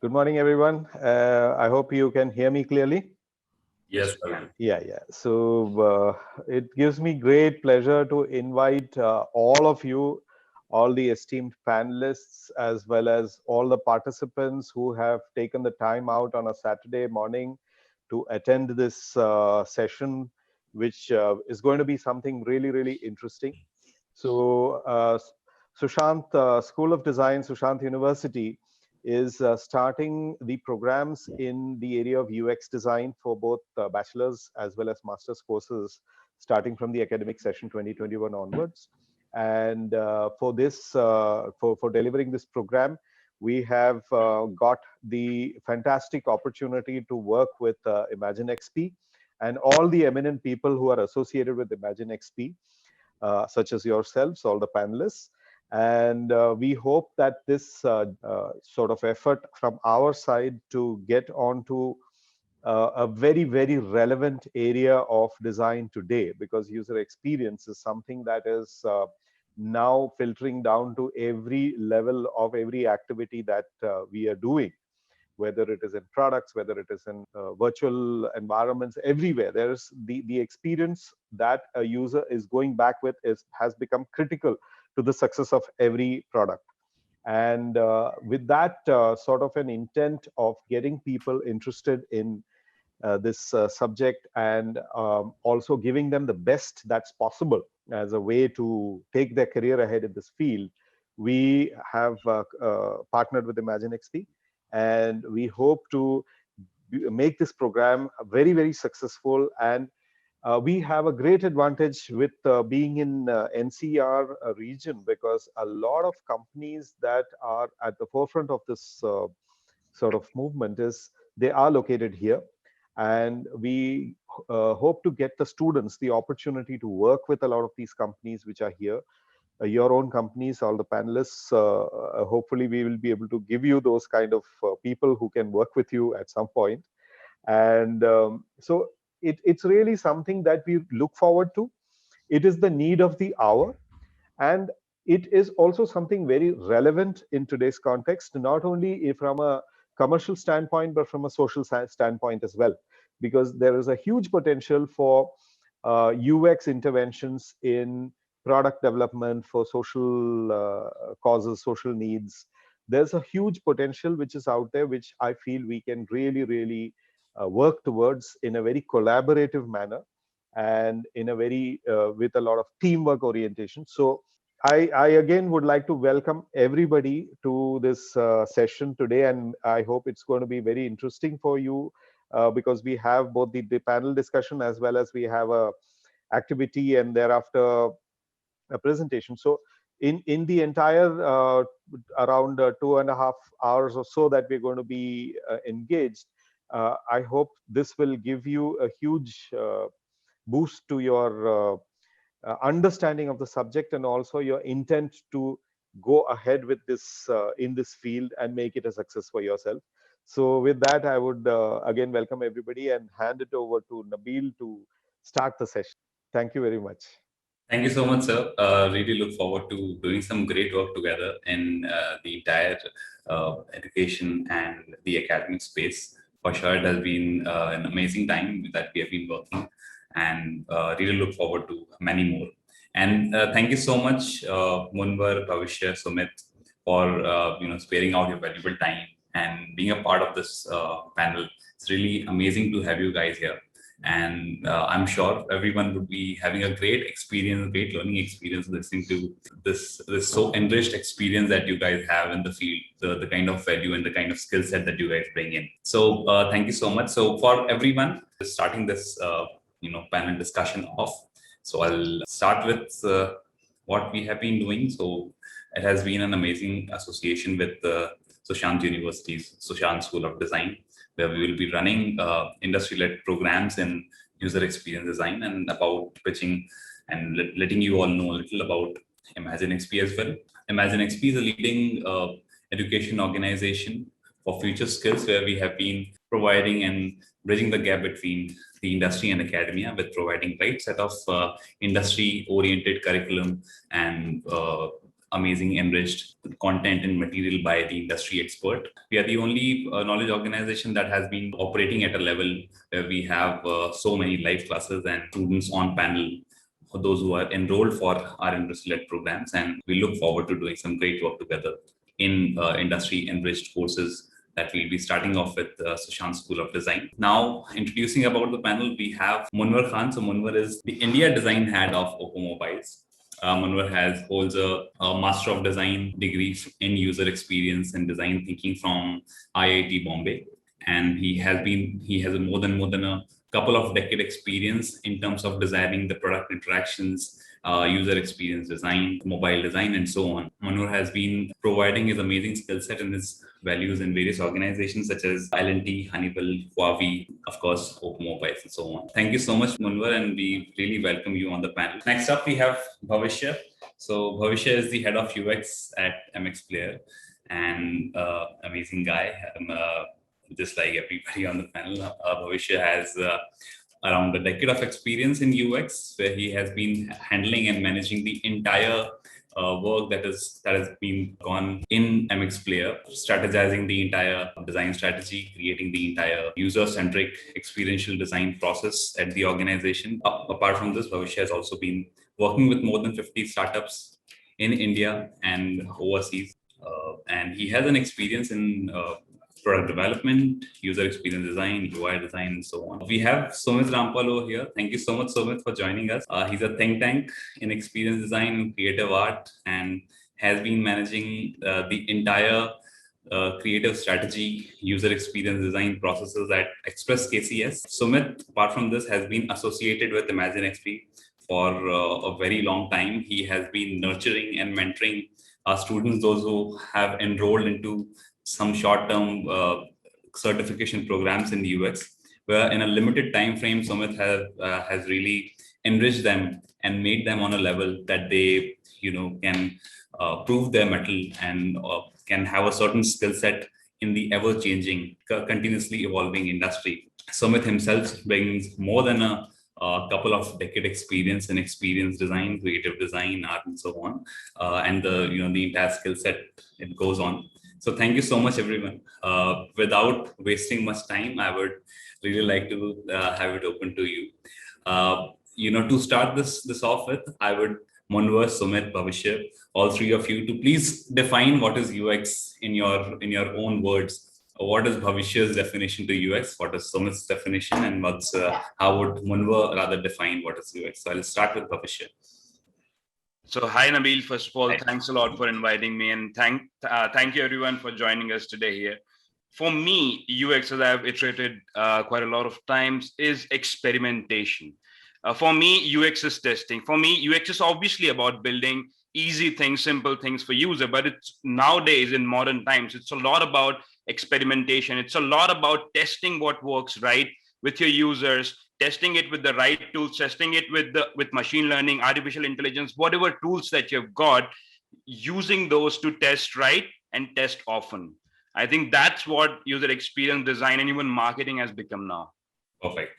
Good morning, everyone. I hope you can hear me clearly. Yes, sir. Yeah. So it gives me great pleasure to invite all of you, all the esteemed panelists, as well as all the participants who have taken the time out on a Saturday morning to attend this session, which is going to be something really, really interesting. So, Sushant School of Design, Sushant University, is starting the programs in the area of UX design for both bachelor's as well as master's courses, starting from the academic session 2021 onwards. And for delivering this program, we have got the fantastic opportunity to work with ImaginXP and all the eminent people who are associated with ImaginXP, such as yourselves, all the panelists. And we hope that this sort of effort from our side to get onto a very, very relevant area of design today, because user experience is something that is now filtering down to every level of every activity that we are doing, whether it is in products, whether it is in virtual environments, everywhere. There's the experience that a user is going back with has become critical to the success of every product. And with that sort of an intent of getting people interested in this subject, and also giving them the best that's possible as a way to take their career ahead in this field, we have partnered with ImaginXP, and we hope to make this program very, very successful. And we have a great advantage with being in NCR region, because a lot of companies that are at the forefront of this sort of movement is they are located here. And we hope to get the students the opportunity to work with a lot of these companies which are here. Your own companies, all the panelists, hopefully we will be able to give you those kind of people who can work with you at some point. And so it's really something that we look forward to. It is the need of the hour, and it is also something very relevant in today's context, not only from a commercial standpoint, but from a social standpoint as well, because there is a huge potential for UX interventions in product development for social causes, social needs. There's a huge potential which is out there, which I feel we can really, really work towards in a very collaborative manner, and in a very with a lot of teamwork orientation. So I again would like to welcome everybody to this session today, and I hope it's going to be very interesting for you, because we have both the panel discussion as well as we have a activity and thereafter a presentation. So in the entire around 2.5 hours or so that we're going to be engaged, I hope this will give you a huge boost to your understanding of the subject, and also your intent to go ahead with this in this field and make it a success for yourself. So with that, I would again welcome everybody and hand it over to Nabil to start the session. Thank you very much. Thank you so much, sir. Really look forward to doing some great work together in the entire education and the academic space. For sure, it has been an amazing time that we have been working, and really look forward to many more. And thank you so much, Munvar, Bhavishya, Sumit, for sparing out your valuable time and being a part of this panel. It's really amazing to have you guys here. And I'm sure everyone would be having a great experience, great learning experience listening to this so enriched experience that you guys have in the field, the kind of value and the kind of skill set that you guys bring in. So thank you so much. So for everyone, starting this panel discussion off. So I'll start with what we have been doing. So it has been an amazing association with Sushant University's Sushant School of Design, where we will be running industry-led programs in user experience design, and about pitching and letting you all know a little about ImaginXP as well. ImaginXP is a leading education organization for future skills, where we have been providing and bridging the gap between the industry and academia with providing right set of industry-oriented curriculum and amazing enriched content and material by the industry expert. We are the only knowledge organization that has been operating at a level where we have so many live classes and students on panel for those who are enrolled for our industry-led programs. And we look forward to doing some great work together in industry enriched courses that we'll be starting off with Sushant School of Design. Now, introducing about the panel, we have Munwar Khan. So Munwar is the India Design Head of Oppo Mobiles. Munwar holds a Master of Design degree in user experience and design thinking from IIT Bombay, and he has more than a couple of decade experience in terms of designing the product interactions, user experience design, mobile design, and so on. Manur has been providing his amazing skill set and his values in various organizations such as L&T, Honeywell, Huawei, of course, Oppo Mobiles, and so on. Thank you so much, Munwar, and we really welcome you on the panel. Next up, we have Bhavishya. So Bhavishya is the head of UX at MX Player, and amazing guy. Just like everybody on the panel, Bhavishya has around a decade of experience in UX, where he has been handling and managing the entire work that has been gone in MX Player, strategizing the entire design strategy, creating the entire user-centric experiential design process at the organization. Apart from this, Bhavishya has also been working with more than 50 startups in India and overseas, and he has an experience in product development, user experience design, UI design, and so on. We have Sumit Rampal over here. Thank you so much, Sumit, for joining us. He's a think tank in experience design and creative art, and has been managing the entire creative strategy, user experience design processes at Express KCS. Sumit, apart from this, has been associated with ImaginXP for a very long time. He has been nurturing and mentoring students, those who have enrolled into some short-term certification programs in the UX, where in a limited time frame, Sumit has really enriched them and made them on a level that they, can prove their mettle and can have a certain skill set in the ever-changing, continuously evolving industry. Sumit himself brings more than a couple of decade experience in experience design, creative design, art, and so on, and the entire skill set it goes on. So thank you so much, everyone. Without wasting much time, I would really like to have it open to you. To start this off with, I would Munwar, Sumit, Bhavishya, all three of you, to please define what is UX in your own words. What is Bhavishya's definition to UX? What is Sumit's definition? And how would Munwar rather define what is UX? So I'll start with Bhavishya. So hi Nabil, first of all, thanks a lot for inviting me, and thank you everyone for joining us today here. For me, UX, as I've iterated quite a lot of times, is experimentation. For me, UX is testing. For me, UX is obviously about building easy things, simple things for user, but it's nowadays in modern times, it's a lot about experimentation. It's a lot about testing what works right with your users, testing it with the right tools, testing it with machine learning, artificial intelligence, whatever tools that you've got, using those to test right and test often. I think that's what user experience design and even marketing has become now. Perfect.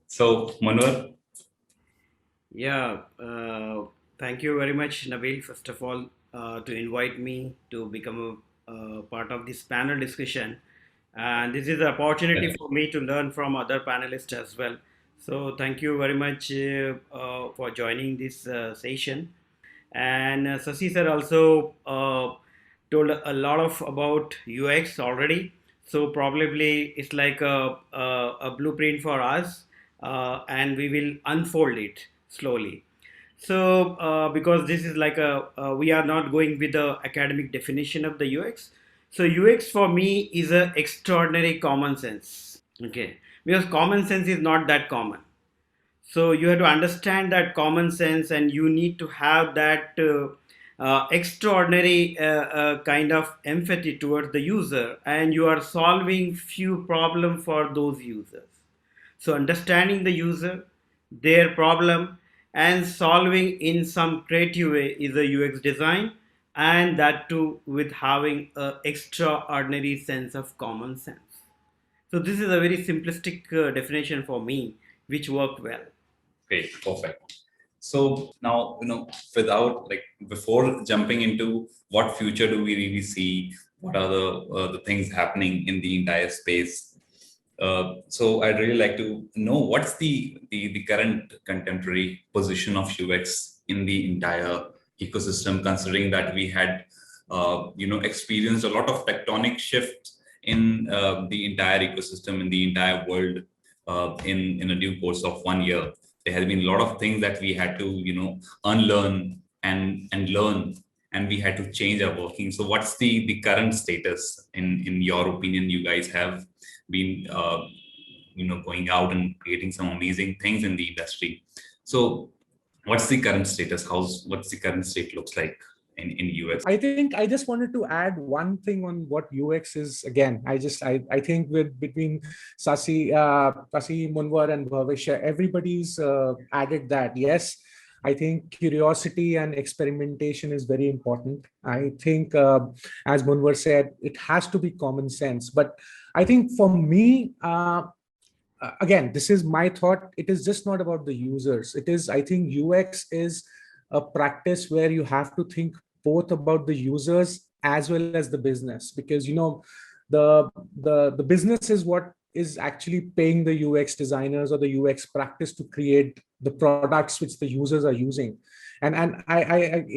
So, Manwar? Yeah, thank you very much, Nabil, first of all, to invite me to become a part of this panel discussion. And this is an opportunity for me to learn from other panelists as well. So thank you very much for joining this session. And Sasi sir also told a lot about UX already. So probably it's like a blueprint for us, and we will unfold it slowly. So because this is like we are not going with the academic definition of the UX. So UX for me is a extraordinary common sense. Okay, because common sense is not that common. So you have to understand that common sense, and you need to have that extraordinary kind of empathy towards the user, and you are solving few problems for those users. So understanding the user, their problem, and solving in some creative way is a UX design, and that too with having an extraordinary sense of common sense. So this is a very simplistic definition for me, which worked well. Great, perfect. So now, without before jumping into what future do we really see, what are the things happening in the entire space? So I'd really like to know what's the current contemporary position of UX in the entire ecosystem, considering that we had experienced a lot of tectonic shifts in the entire ecosystem in the entire world in a due course of 1 year. There has been a lot of things that we had to unlearn and learn, and we had to change our working. So what's the current status in your opinion? You guys have been going out and creating some amazing things in the industry. So what's the current status? What's the current state looks like in UX? I think I just wanted to add one thing on what UX is. Again, I think with between Sasi, Munwar and Bhavishya, everybody's added that. Yes, I think curiosity and experimentation is very important. I think, as Munwar said, it has to be common sense. But I think for me, again, this is my thought. It is just not about the users. It is, I think UX is a practice where you have to think both about the users as well as the business, because the business is what is actually paying the UX designers or the UX practice to create the products which the users are using. And I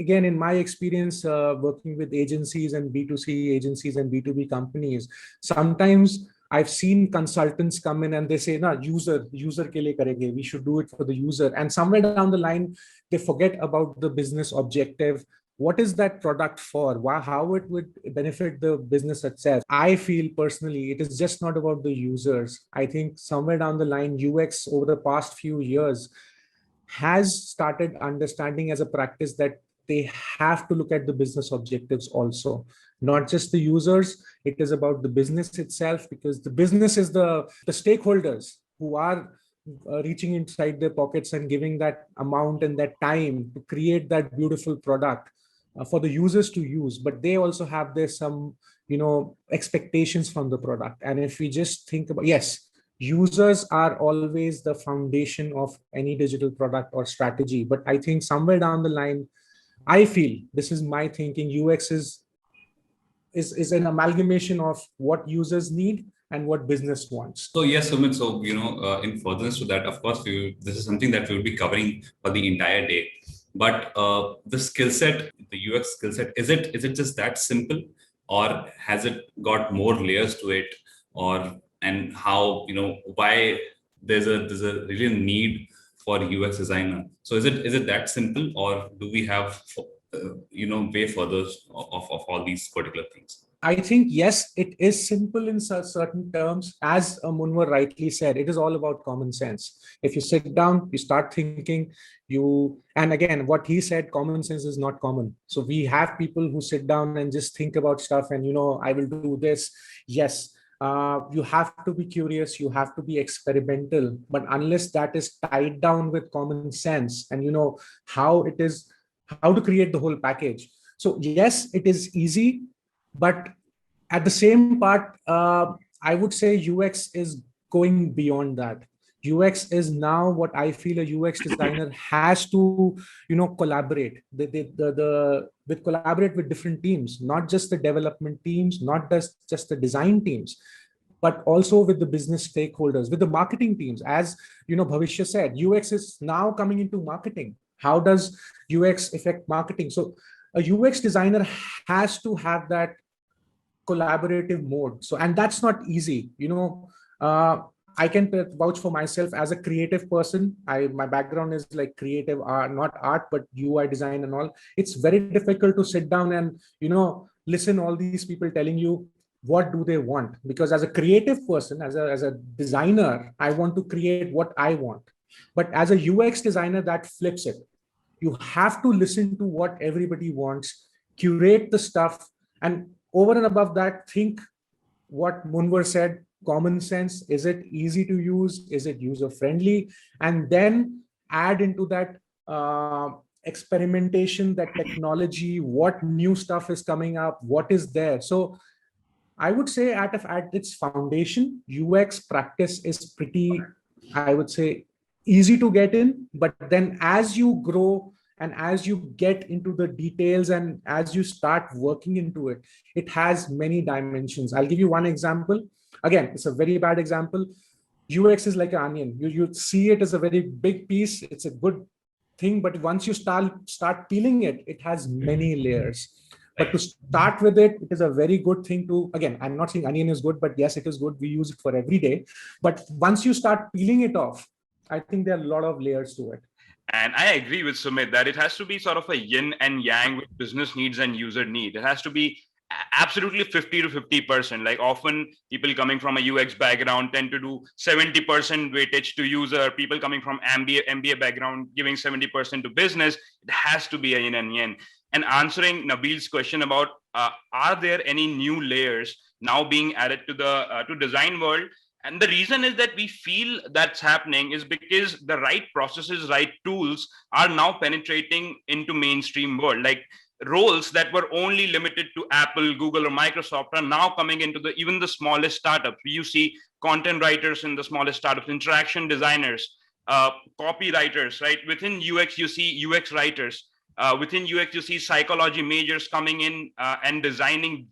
again, in my experience working with agencies and B2C agencies and B2B companies, sometimes I've seen consultants come in and they say, "No, user ke liye karenge. We should do it for the user." And somewhere down the line, they forget about the business objective. What is that product for? How it would benefit the business itself? I feel personally, it is just not about the users. I think somewhere down the line, UX over the past few years has started understanding as a practice that they have to look at the business objectives also, not just the users. It is about the business itself, because the business is the stakeholders who are reaching inside their pockets and giving that amount and that time to create that beautiful product for the users to use. But they also have their some expectations from the product. And if we just think about, yes, users are always the foundation of any digital product or strategy, but I think somewhere down the line, I feel, this is my thinking, UX is an amalgamation of what users need and what business wants. So yes, Sumit. So in furtherance to that, of course, this is something that we'll be covering for the entire day. But the skill set, the UX skill set, is it just that simple, or has it got more layers to it, and how why there's a real need for a UX designer? So is it that simple, or do we have way further of all these particular things? I think, yes, it is simple in certain terms. As Munwar rightly said, it is all about common sense. If you sit down, you start thinking, and again, what he said, common sense is not common. So we have people who sit down and just think about stuff and, I will do this. Yes, you have to be curious, you have to be experimental, but unless that is tied down with common sense and how to create the whole package. So yes, it is easy, but at the same part, I would say UX is going beyond that. UX is now what I feel a UX designer has to, collaborate. Collaborate with different teams, not just the development teams, not just the design teams, but also with the business stakeholders, with the marketing teams. As Bhavishya said, UX is now coming into marketing. How does UX affect marketing? So a UX designer has to have that collaborative mode. So, and that's not easy. I can vouch for myself as a creative person. My background is like creative art, not art, but UI design and all. It's very difficult to sit down and, listen all these people telling you what do they want. Because as a creative person, as a designer, I want to create what I want. But as a UX designer, that flips it. You have to listen to what everybody wants, curate the stuff, and over and above that, think what Munwar said, common sense. Is it easy to use? Is it user friendly? And then add into that experimentation, that technology, what new stuff is coming up, what is there. So I would say at its foundation, UX practice is pretty, I would say, easy to get in, but then as you grow and as you get into the details and as you start working into it, it has many dimensions. I'll give you one example. Again, it's a very bad example. UX is like an onion. You see it as a very big piece. It's a good thing, but once you start peeling it, it has many layers. But to start with it, it is a very good thing to, again, I'm not saying onion is good, but yes, it is good. We use it for every day. But once you start peeling it off, I think there are a lot of layers to it. And I agree with Sumit that it has to be sort of a yin and yang with business needs and user need. It has to be absolutely 50 to 50%. Like often people coming from a UX background tend to do 70% weightage to user. People coming from MBA background giving 70% to business. It has to be a yin and yang. And answering Nabil's question about are there any new layers now being added to the to design world? And the reason is that we feel that's happening is because the right processes, right tools are now penetrating into mainstream world. Like roles that were only limited to Apple, Google, or Microsoft are now coming into the even the smallest startups. You see content writers in the smallest startups, interaction designers, copywriters, right? Within UX, you see UX writers. Within UX, you see psychology majors coming in and designing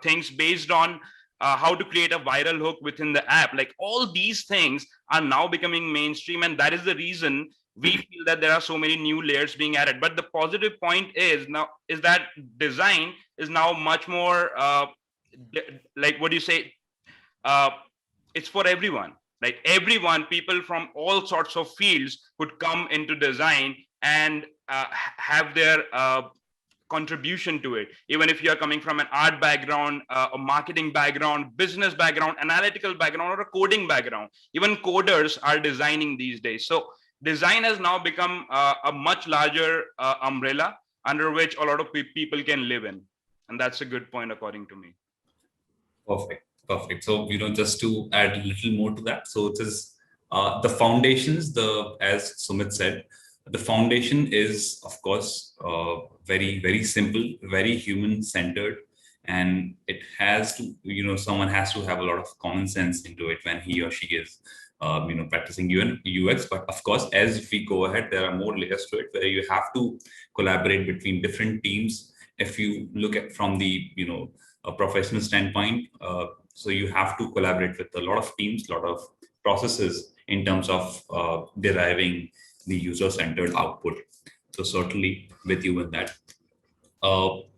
things based on how to create a viral hook within the app. Like all these things are now becoming mainstream, and that is the reason we feel that there are so many new layers being added. But the positive point is that design is now much more like what do you say? Uh, it's for everyone. Like everyone, people from all sorts of fields could come into design and have their contribution to it. Even if you're coming from an art background, a marketing background, business background, analytical background, or a coding background, even coders are designing these days. So design has now become a much larger umbrella under which a lot of people can live in. And that's a good point, according to me. Perfect. So, just to add a little more to that. So it is the foundations, as Sumit said, the foundation is, of course, very, very simple, very human centered. And it has to, someone has to have a lot of common sense into it when he or she is, practicing UX. But of course, as we go ahead, there are more layers to it where you have to collaborate between different teams. If you look at from the, a professional standpoint, so you have to collaborate with a lot of teams, a lot of processes in terms of deriving the user-centered output. So certainly with you in that.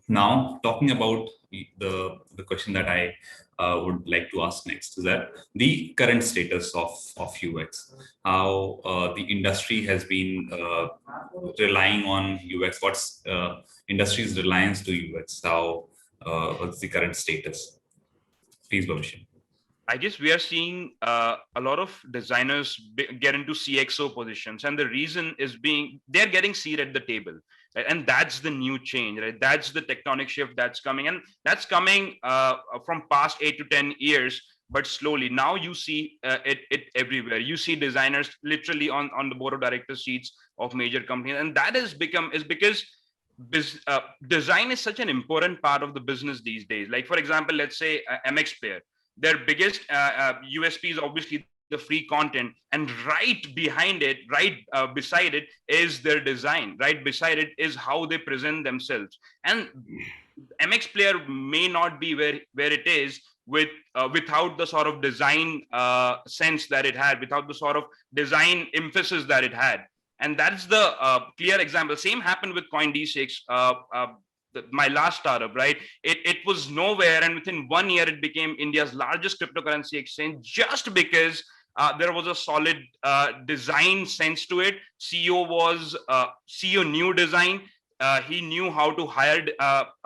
Now talking about the question that I would like to ask next is that the current status of UX, how the industry has been relying on UX, what's industry's reliance to UX, how what's the current status? Please, Bhavishya. I guess we are seeing a lot of designers get into CXO positions, and the reason is they're getting seat at the table, right? And that's the new change, right? That's the tectonic shift that's coming, and that's coming from past 8 to 10 years, but slowly. Now you see it everywhere. You see designers literally on the board of directors seats of major companies, and that is because design is such an important part of the business these days. Like for example, let's say MX Player. Their biggest USP is obviously the free content, and right behind it, right beside it is their design. Right beside it is how they present themselves. And MX Player may not be where it is without the sort of design sense that it had, without the sort of design emphasis that it had. And that's the clear example. Same happened with Coin-D6. My last startup, right? It was nowhere, and within 1 year, it became India's largest cryptocurrency exchange just because there was a solid design sense to it. CEO knew design. He knew how to hire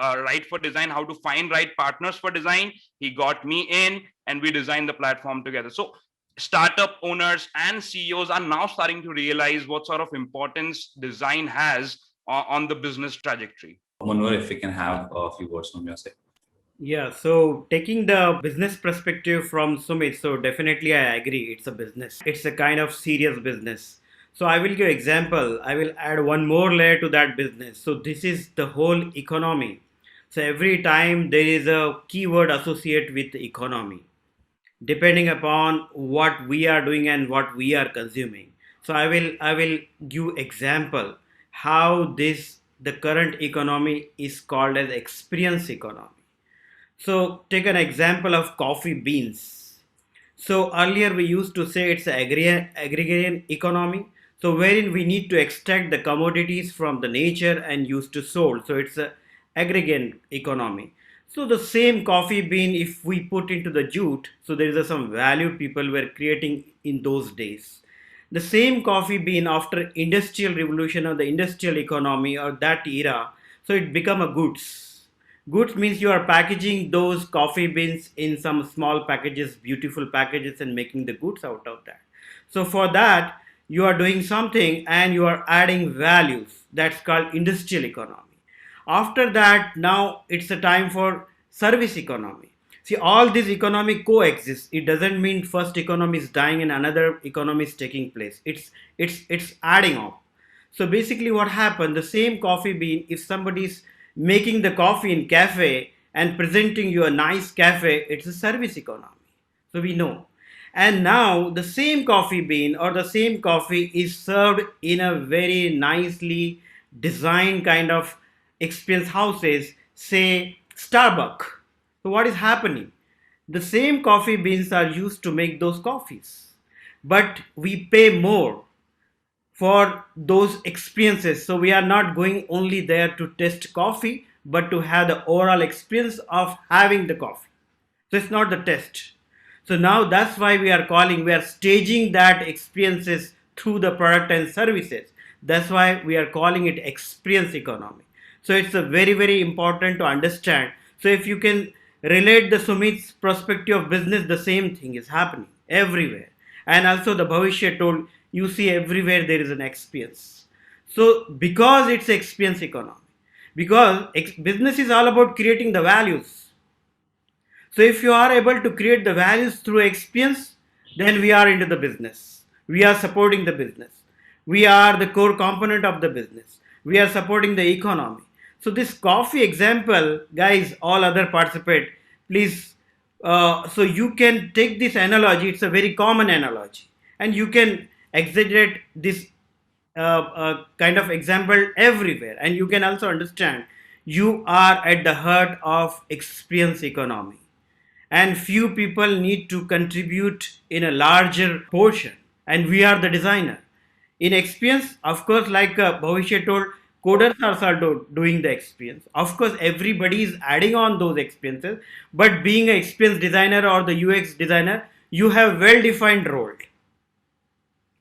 right for design, how to find right partners for design. He got me in, and we designed the platform together. So startup owners and CEOs are now starting to realize what sort of importance design has on the business trajectory. Manwar, if we can have a few words from your side. Yeah, so taking the business perspective from Sumit, so definitely I agree, it's a business. It's a kind of serious business. So I will give example. I will add one more layer to that business. So this is the whole economy. So every time there is a keyword associated with economy, depending upon what we are doing and what we are consuming. So I will give example how this the current economy is called as experience economy. So take an example of coffee beans. So earlier we used to say it's an agrarian economy. So wherein we need to extract the commodities from the nature and use to sold. So it's a agrarian economy. So the same coffee bean, if we put into the jute, so there is some value people were creating in those days. The same coffee bean after industrial revolution or the industrial economy or that era, so it become a goods. Goods means you are packaging those coffee beans in some small packages, beautiful packages, and making the goods out of that. So for that, you are doing something and you are adding values. That's called industrial economy. After that, now it's a time for service economy. See, all these economy coexist. It doesn't mean first economy is dying and another economy is taking place. It's adding up. So basically, what happened? The same coffee bean, if somebody is making the coffee in cafe and presenting you a nice cafe, it's a service economy. So we know. And now the same coffee bean or the same coffee is served in a very nicely designed kind of experience houses, say Starbucks. So what is happening? The same coffee beans are used to make those coffees, but we pay more for those experiences. So we are not going only there to test coffee, but to have the overall experience of having the coffee. So it's not the test. So now that's why we are staging that experiences through the product and services. That's why we are calling it experience economy. So it's a very, very important to understand. So if you can relate the Sumit's perspective of business, the same thing is happening everywhere. And also the Bhavishya told, you see everywhere there is an experience. So because it's experience economy, because business is all about creating the values. So if you are able to create the values through experience, then we are into the business. We are supporting the business. We are the core component of the business. We are supporting the economy. So this coffee example, guys, all other participate, please. So you can take this analogy. It's a very common analogy, and you can exaggerate this kind of example everywhere, and you can also understand you are at the heart of experience economy, and few people need to contribute in a larger portion, and we are the designer in experience. Of course, like Bhavishya told, coders are also doing the experience. Of course, everybody is adding on those experiences, but being an experience designer or the UX designer, you have well defined role.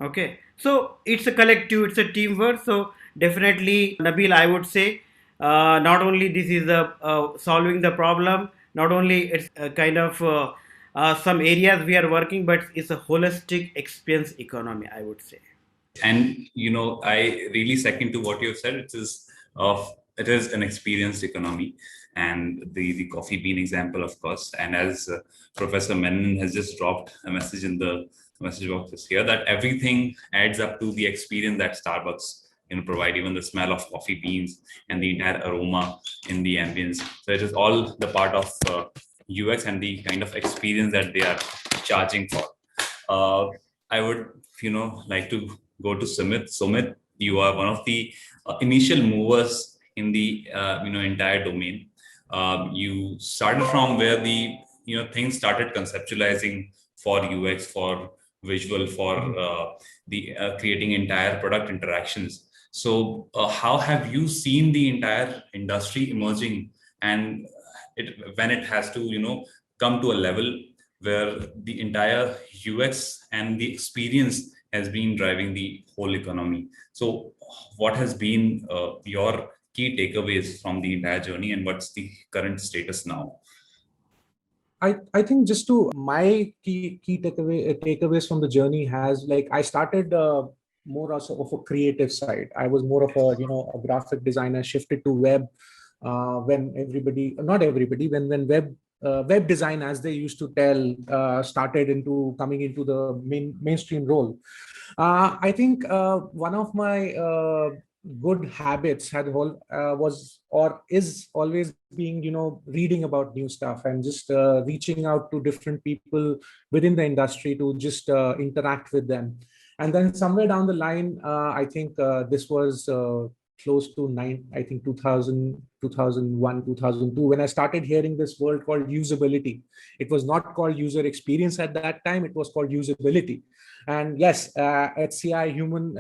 Okay, so it's a collective, it's a teamwork. So definitely, Nabil, I would say not only this is a solving the problem, not only it's a kind of some areas we are working, but it's a holistic experience economy, I would say. And I really second to what you said. It is an experienced economy, and the coffee bean example, of course. And as Professor Menon has just dropped a message in the message box here, that everything adds up to the experience that Starbucks provide, even the smell of coffee beans and the entire aroma in the ambience. So it is all the part of UX and the kind of experience that they are charging for. I would like to go to Sumit. Sumit, you are one of the initial movers in the entire domain. You started from where the things started conceptualizing for UX, for visual, for the creating entire product interactions. So how have you seen the entire industry emerging, and when it has to come to a level where the entire UX and the experience has been driving the whole economy? So what has been your key takeaways from the entire journey, and what's the current status now? I think just to my key takeaways from the journey has, like, I started more of a creative side. I was more of a graphic designer, shifted to web when everybody, not everybody, when web design, as they used to tell, started into coming into the mainstream role. I think one of my good habits was or is always being reading about new stuff and just reaching out to different people within the industry to just interact with them. And then somewhere down the line, I think this was close to 2000, 2001, 2002, when I started hearing this word called usability. It was not called user experience at that time, it was called usability. And yes, HCI human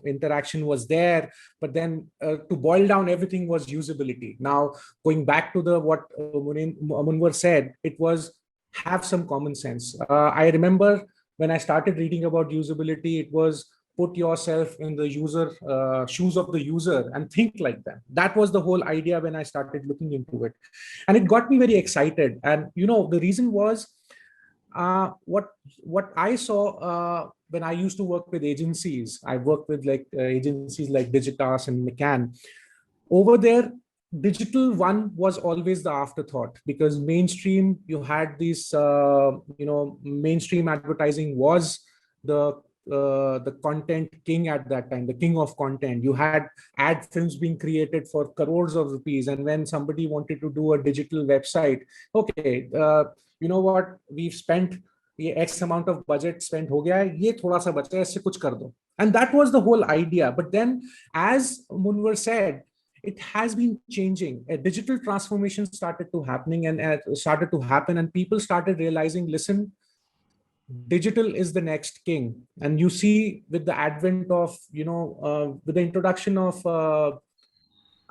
interaction was there, but then to boil down everything was usability. Now, going back to the what Munwar said, it was have some common sense. I remember when I started reading about usability, it was put yourself in the user shoes of the user and think like them. That was the whole idea when I started looking into it, and it got me very excited. And the reason was what I saw when I used to work with agencies. I worked with agencies like Digitas and McCann. Over there, digital one was always the afterthought, because mainstream, you had these mainstream advertising was the content king at that time, the king of content. You had ad films being created for crores of rupees, and when somebody wanted to do a digital website, okay, you know what, we've spent ये X amount of budget spent हो गया है, ये थोड़ा सा बचा है, इससे कुछ कर दो. And that was the whole idea. But then, as Munwar said, it has been changing. A digital transformation started to happen, and people started realizing, listen, digital is the next king. And you see, with the advent of with the introduction of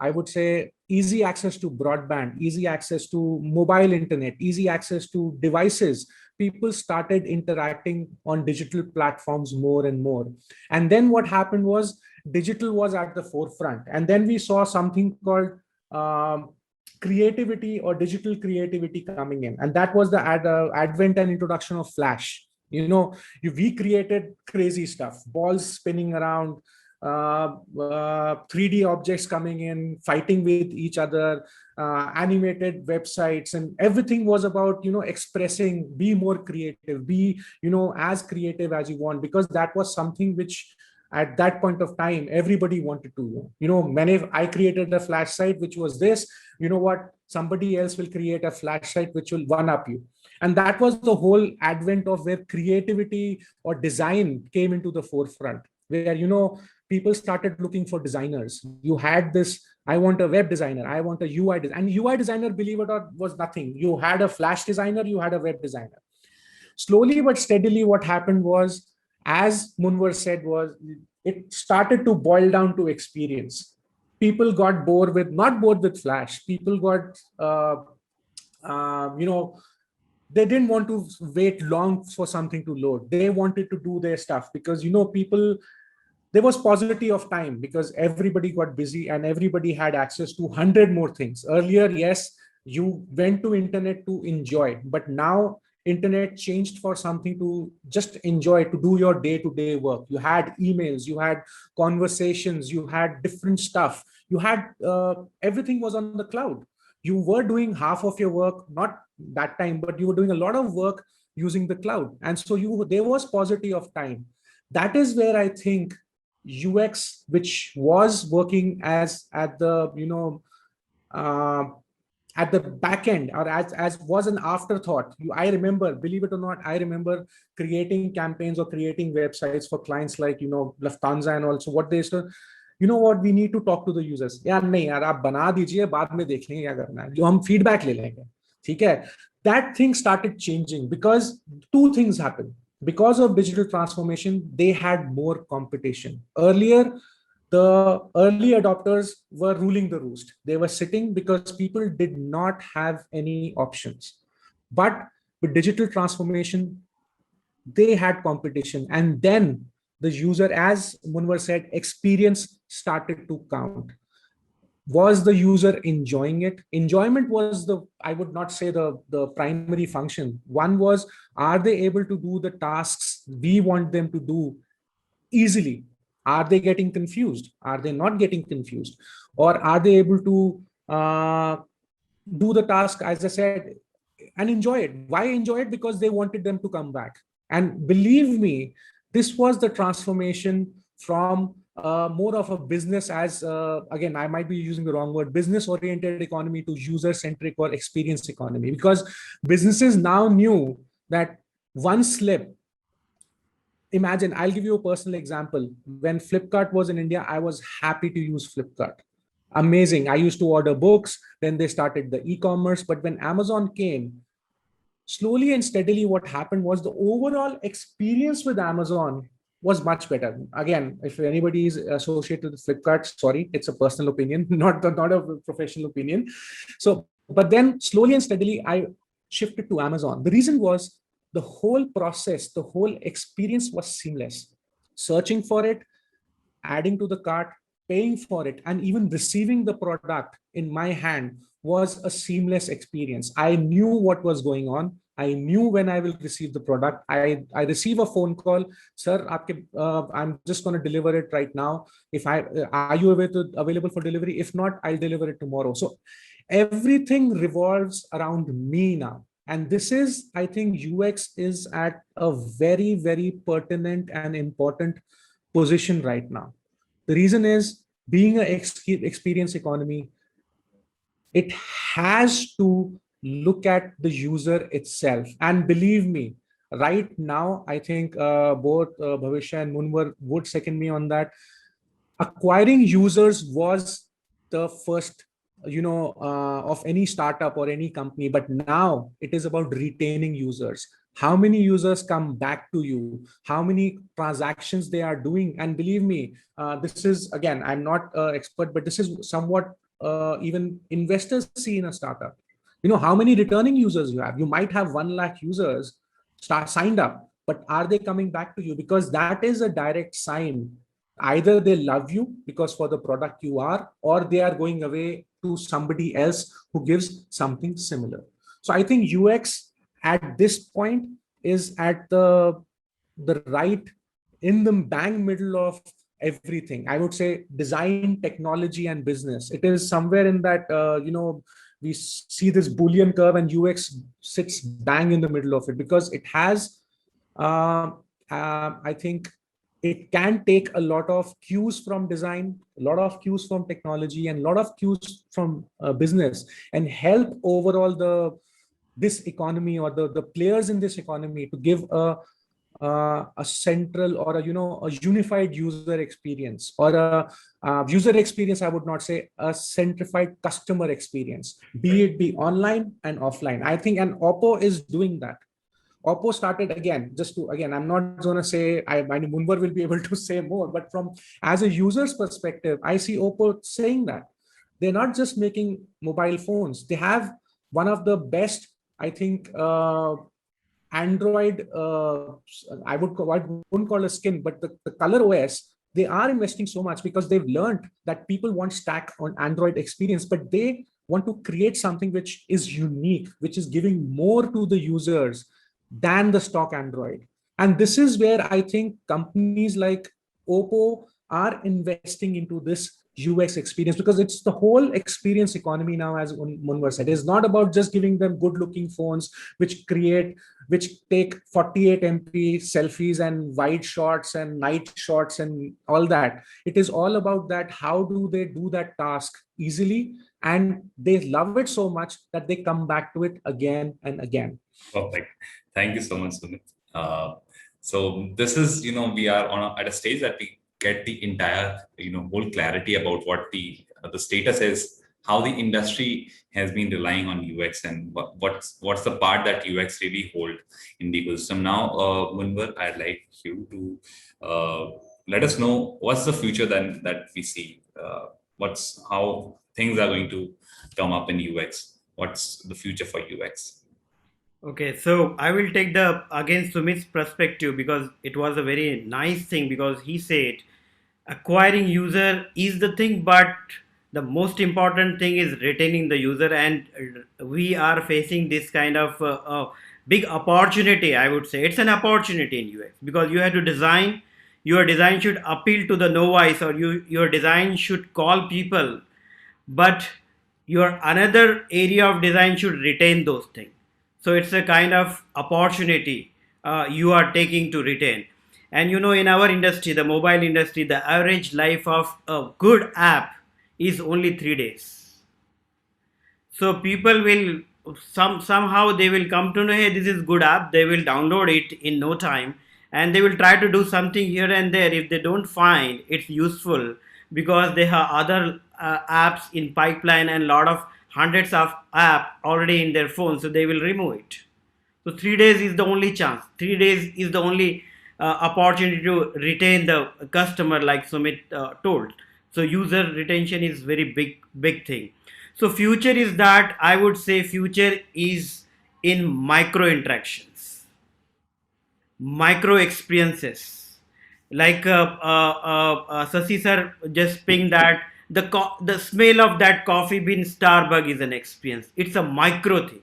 I would say easy access to broadband, easy access to mobile internet, easy access to devices, people started interacting on digital platforms more and more. And then what happened was, digital was at the forefront. And then we saw something called creativity or digital creativity coming in. And that was the advent and introduction of Flash. We created crazy stuff, balls spinning around, 3D objects coming in, fighting with each other, animated websites, and everything was about, expressing, be more creative, be, as creative as you want, because that was something which at that point of time, everybody wanted to do. I created a Flash site, which was this, what, somebody else will create a Flash site, which will one up you. And that was the whole advent of where creativity or design came into the forefront, where, people started looking for designers. You had this, I want a web designer, I want a UI designer. And UI designer, believe it or not, was nothing. You had a Flash designer, you had a web designer. Slowly but steadily, what happened was, as Munwar said, was it started to boil down to experience. People got not bored with Flash. People got, they didn't want to wait long for something to load. They wanted to do their stuff because, there was paucity of time, because everybody got busy and everybody had access to 100 more things. Earlier, yes, you went to internet to enjoy, but now internet changed for something to just enjoy, to do your day-to-day work. You had emails, you had conversations, you had different stuff. You had everything was on the cloud. You were doing half of your work, not that time, but you were doing a lot of work using the cloud. And so there was paucity of time. That is where I think UX, which was working as at the at the back end, or as was an afterthought. I remember, believe it or not, I remember creating campaigns or creating websites for clients like Lufthansa, and also what they used to, what, we need to talk to the users. यार नहीं यार, आप बना दीजिए, बाद में देख लेंगे क्या करना है, जो हम feedback ले लेंगे, ठीक है. That thing started changing because two things happened. Because of digital transformation, they had more competition. Earlier, the early adopters were ruling the roost. They were sitting because people did not have any options. But with digital transformation, they had competition. And then the user, as Munwar said, experience started to count. Was the user enjoying it? Enjoyment was I would not say the primary function. One was, are they able to do the tasks we want them to do easily? Are they getting confused? Are they not getting confused? Or are they able to do the task, as I said, and enjoy it? Why enjoy it? Because they wanted them to come back. And believe me, this was the transformation from more of a business, as again, I might be using the wrong word, business oriented economy, to user centric or experience economy, because businesses now knew that one slip, imagine, I'll give you a personal example. When Flipkart was in India, I was happy to use Flipkart. Amazing. I used to order books, then they started the e-commerce. But when Amazon came, slowly and steadily, what happened was the overall experience with Amazon was much better. Again, if anybody is associated with Flipkart, sorry, it's a personal opinion, not a professional opinion. So, but then slowly and steadily, I shifted to Amazon. The reason was the whole process, the whole experience was seamless. Searching for it, adding to the cart, paying for it, and even receiving the product in my hand was a seamless experience. I knew what was going on. I knew when I will receive the product. I receive a phone call, sir, I'm just going to deliver it right now. If I are you available for delivery? If not, I'll deliver it tomorrow. So everything revolves around me now. And this is, I think, UX is at a very, very pertinent and important position right now. The reason is, being an experience economy, it has to look at the user itself. And believe me, right now, I think both Bhavishya and Munwar would second me on that. Acquiring users was the first, of any startup or any company, but now it is about retaining users. How many users come back to you, how many transactions they are doing. And believe me, this is, again, I'm not an expert, but this is somewhat even investors see in a startup. How many returning users you have. You might have 1 lakh users signed up, but are they coming back to you? Because that is a direct sign. Either they love you because for the product you are, or they are going away to somebody else who gives something similar. So I think UX at this point is at the right, in the bang middle of everything. I would say design, technology, and business. It is somewhere in that, we see this Boolean curve, and UX sits bang in the middle of it, because it has, I think, it can take a lot of cues from design, a lot of cues from technology, and a lot of cues from business, and help overall this economy, or the players in this economy, to give a central, or a unified user experience, or a user experience. I would not say a centrified customer experience, be it be online and offline. I think, and Oppo is doing that. Oppo started, again, I'm not going to say, I mean, Munwar will be able to say more, but from as a user's perspective, I see Oppo saying that they're not just making mobile phones. They have one of the best, I think, Android, I wouldn't call a skin, but the color OS, they are investing so much because they've learned that people want stack on Android experience, but they want to create something which is unique, which is giving more to the users than the stock Android. And this is where I think companies like Oppo are investing into this UX experience, because it's the whole experience economy now, as Munwar said. It's not about just giving them good looking phones which take 48 MP selfies and wide shots and night shots and all that. It is all about that. How do they do that task easily? And they love it so much that they come back to it again and again. Perfect. Thank you so much, Sumit. So this is, we are at a stage that we get the entire, whole clarity about what the status is, how the industry has been relying on UX, and what's the part that UX really hold in the ecosystem. Now, Munwar, I'd like you to let us know what's the future then that we see. How things are going to come up in UX. What's the future for UX? Okay, so I will take the again Sumit's perspective, because it was a very nice thing, because he said acquiring user is the thing, but the most important thing is retaining the user, and we are facing this kind of big opportunity. I would say it's an opportunity in UX, because you have to design. Your design should appeal to the novice, or your design should call people, but your another area of design should retain those things. So it's a kind of opportunity you are taking to retain. And in our industry, the mobile industry, the average life of a good app is only 3 days. So people will somehow they will come to know, hey, this is good app, they will download it in no time, and they will try to do something here and there. If they don't find it's useful, because they have other apps in pipeline and lot of hundreds of app already in their phone, so they will remove it. So 3 days is the only chance. 3 days is the only opportunity to retain the customer, like Sumit told. So user retention is very big thing. So future is that, I would say future is in micro interactions, micro experiences. Like Sasi sir just pinged that the smell of that coffee bean Starbucks is an experience. It's a micro thing.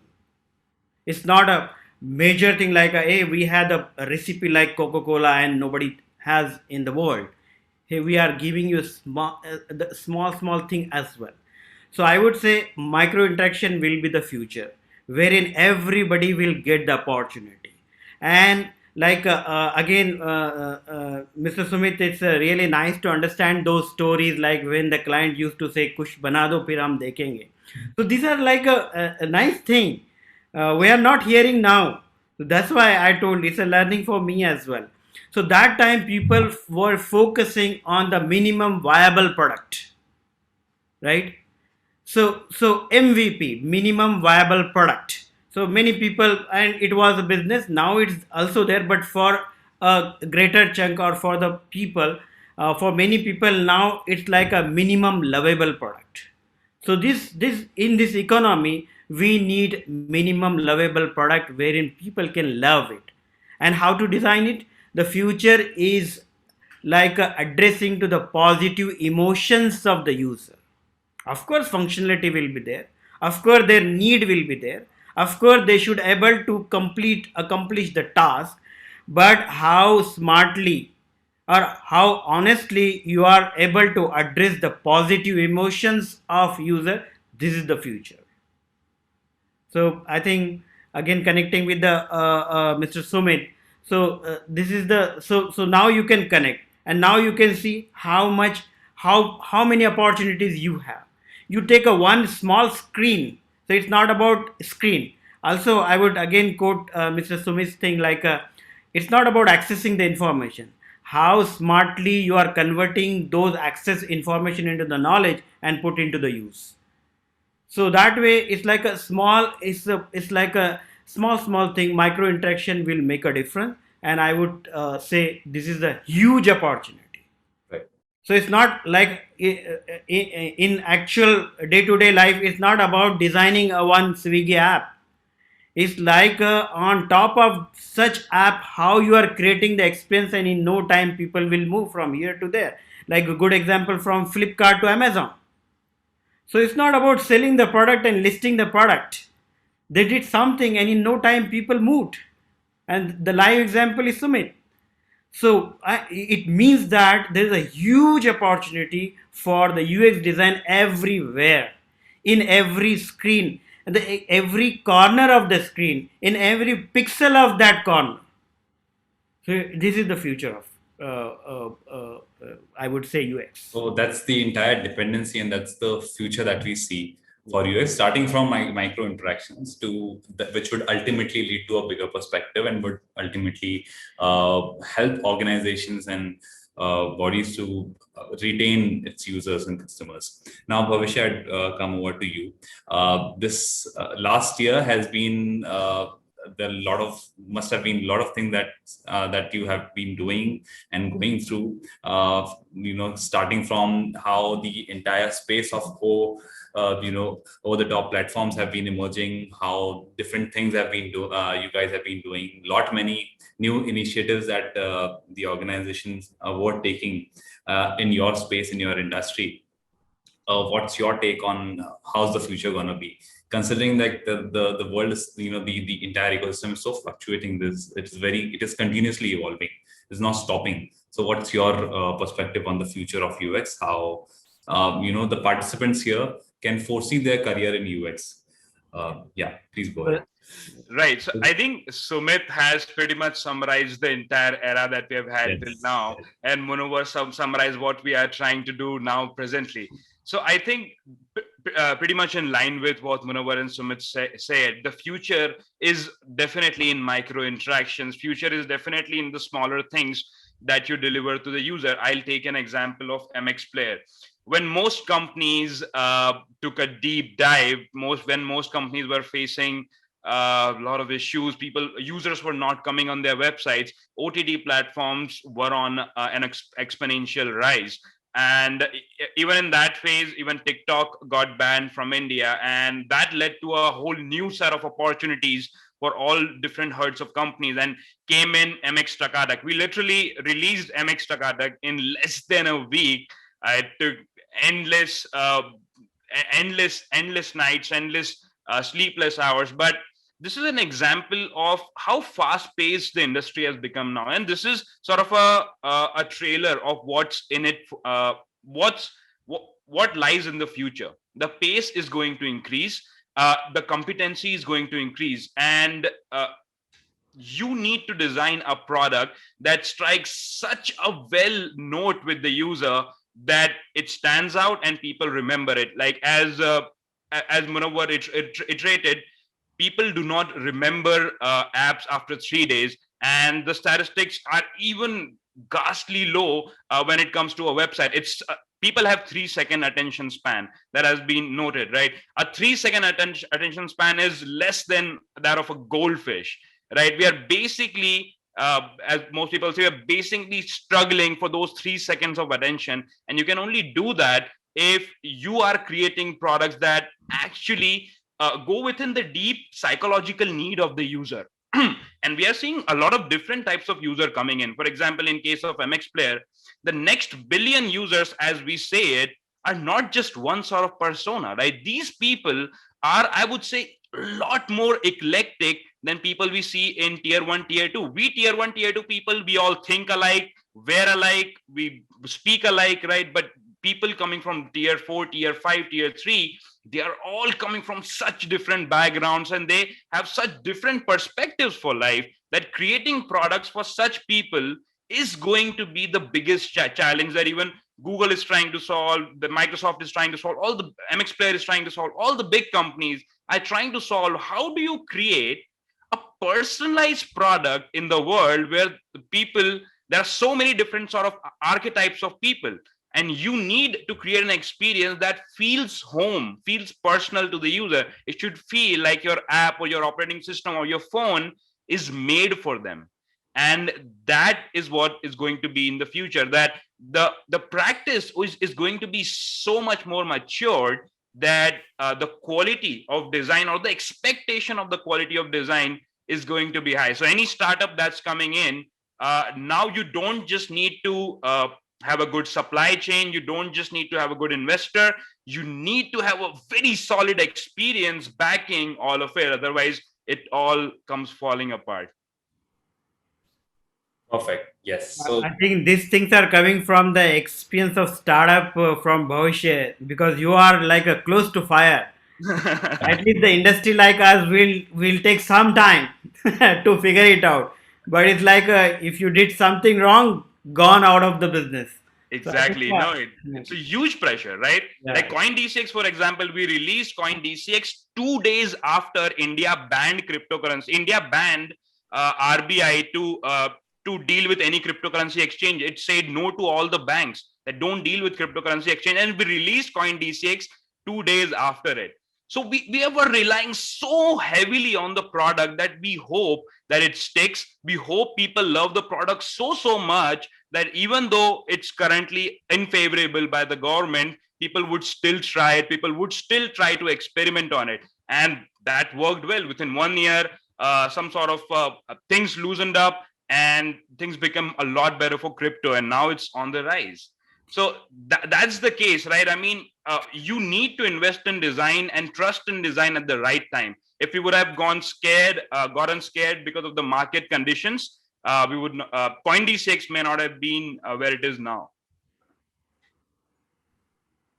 It's not a major thing like hey, we had a recipe like Coca-Cola and nobody has in the world. Hey, we are giving you the small thing as well. So I would say micro interaction will be the future, wherein everybody will get the opportunity. And like again, Mr. Sumit, it's really nice to understand those stories, like when the client used to say kush bana do phir hum dekhenge. So these are like a nice thing we are not hearing now. So that's why I told it's a learning for me as well. So that time people were focusing on the minimum viable product, right? So MVP, minimum viable product. So many people, and it was a business. Now it's also there, but for a greater chunk, or for the people, for many people now it's like a minimum lovable product. So this in this economy, we need minimum lovable product wherein people can love it. And how to design it? The future is like addressing to the positive emotions of the user. Of course functionality will be there, of course their need will be there, of course they should able to accomplish the task, but how smartly or how honestly you are able to address the positive emotions of user, this is the future. So I think again connecting with the Mr. Sumit. So this is the so now you can connect, and now you can see how much, how many opportunities you have. You take a one small screen, so it's not about screen. Also, I would again quote Mr. Sumit's thing, like it's not about accessing the information. How smartly you are converting those access information into the knowledge and put into the use. So that way it's like a small, it's like a small thing, micro interaction will make a difference. And I would say this is a huge opportunity. Right. So it's not like in actual day-to-day life, it's not about designing a one Swiggy app. It's like on top of such app, how you are creating the experience, and in no time people will move from here to there. Like a good example from Flipkart to Amazon. So it's not about selling the product and listing the product. They did something and in no time people moved. And the live example is Sumit. So it means that there is a huge opportunity for the UX design everywhere, in every screen, every corner of the screen, in every pixel of that corner. So this is the future of, I would say, UX. So that's the entire dependency, and that's the future that we see for UX, starting from micro interactions to which would ultimately lead to a bigger perspective and would ultimately help organizations and bodies to retain its users and customers. Now, Bhavish, I'd come over to you. This last year has been there must have been a lot of things that that you have been doing and going through. Starting from how the entire space of over the top platforms have been emerging, how different things have been you guys have been doing, many new initiatives that the organizations were taking in your space, in your industry. What's your take on how's the future going to be, considering that the world is, the entire ecosystem is so fluctuating. It is continuously evolving, it's not stopping. So what's your perspective on the future of UX, how the participants here can foresee their career in UX? Yeah, please go ahead. Right. So I think Sumit has pretty much summarized the entire era that we have had till now, and Munawar summarized what we are trying to do now presently. So I think pretty much in line with what Munawar and Sumit said. The future is definitely in micro interactions. Future is definitely in the smaller things that you deliver to the user. I'll take an example of MX Player. When most companies took a deep dive, when most companies were facing a lot of issues, users were not coming on their websites. OTT platforms were on an exponential rise, and even in that phase, even TikTok got banned from India, and that led to a whole new set of opportunities for all different herds of companies. And came in MX Takadak. We literally released MX Takadak in less than a week. It took endless nights, endless sleepless hours, but this is an example of how fast paced the industry has become now. And this is sort of a trailer of what's in it, what lies in the future. The pace is going to increase, the competency is going to increase, and you need to design a product that strikes such a well note with the user that it stands out and people remember it. Like as Munawar iterated, people do not remember apps after 3 days, and the statistics are even ghastly low when it comes to a website. It's people have 3 second attention span. That has been noted, right? A 3 second attention span is less than that of a goldfish, right? We are basically as most people say, we're basically struggling for those 3 seconds of attention, and you can only do that if you are creating products that actually go within the deep psychological need of the user. And we are seeing a lot of different types of user coming in. For example, in case of MX Player, the next billion users, as we say it, are not just one sort of persona, right? These people are, I would say, a lot more eclectic than people we see in tier 1, tier 2. We tier 1, tier 2 people, we all think alike, wear alike, we speak alike, right? But people coming from tier 4, tier 5, tier 3, they are all coming from such different backgrounds, and they have such different perspectives for life, that creating products for such people is going to be the biggest challenge that even Google is trying to solve, the Microsoft is trying to solve, all the MX Player is trying to solve, all the big companies are trying to solve. How do you create a personalized product in the world where the people, there are so many different sort of archetypes of people, and you need to create an experience that feels home, feels personal to the user. It should feel like your app or your operating system or your phone is made for them. And that is what is going to be in the future, that the practice is going to be so much more matured, that the quality of design, or the expectation of the quality of design, is going to be high. So any startup that's coming in, now you don't just need to have a good supply chain, you don't just need to have a good investor, you need to have a very solid experience backing all of it. Otherwise it all comes falling apart. Perfect. Yes. So I think these things are coming from the experience of startup from Bhavishya, because you are like a close to fire. At least the industry like us will take some time to figure it out. But it's like if you did something wrong, gone out of the business. Exactly. So No, it's a huge pressure, right? Yeah. Like CoinDCX, for example, we released CoinDCX 2 days after India banned cryptocurrency. India banned RBI to deal with any cryptocurrency exchange. It said no to all the banks that don't deal with cryptocurrency exchange, and we released CoinDCX 2 days after it. So we were relying so heavily on the product that we hope that it sticks. We hope people love the product so much that even though it's currently unfavorable by the government, people would still try it. People would still try to experiment on it. And that worked well. Within 1 year, some sort of things loosened up and things become a lot better for crypto. And now it's on the rise. So that's the case, right? I mean, you need to invest in design and trust in design at the right time. If we would have gotten scared because of the market conditions, we would CoinDCX may not have been where it is now.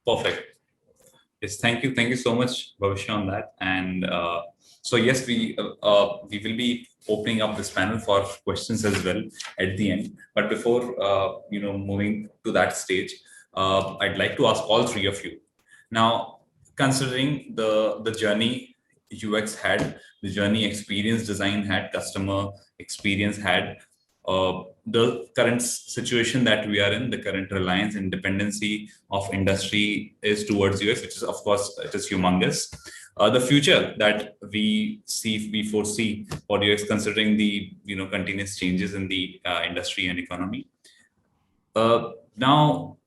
perfect. Yes, thank you so much, Bhavishya, on that. And so yes, we will be opening up this panel for questions as well at the end. But before moving to that stage, I'd like to ask all three of you. Now, considering the journey UX had, the journey experience design had, customer experience had, the current situation that we are in, the current reliance and dependency of industry is towards US, which is of course it is humongous. The future that we foresee for UX, considering the continuous changes in the industry and economy. Now,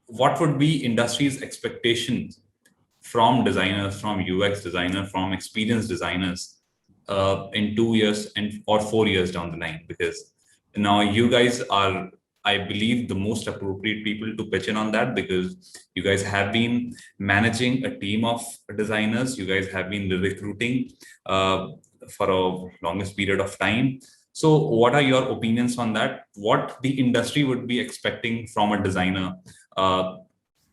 what would be industry's expectations from designers, from UX designers, from experienced designers in 2 years and or 4 years down the line? Because now you guys are, I believe, the most appropriate people to pitch in on that, because you guys have been managing a team of designers. You guys have been recruiting for a longest period of time. So what are your opinions on that? What the industry would be expecting from a designer?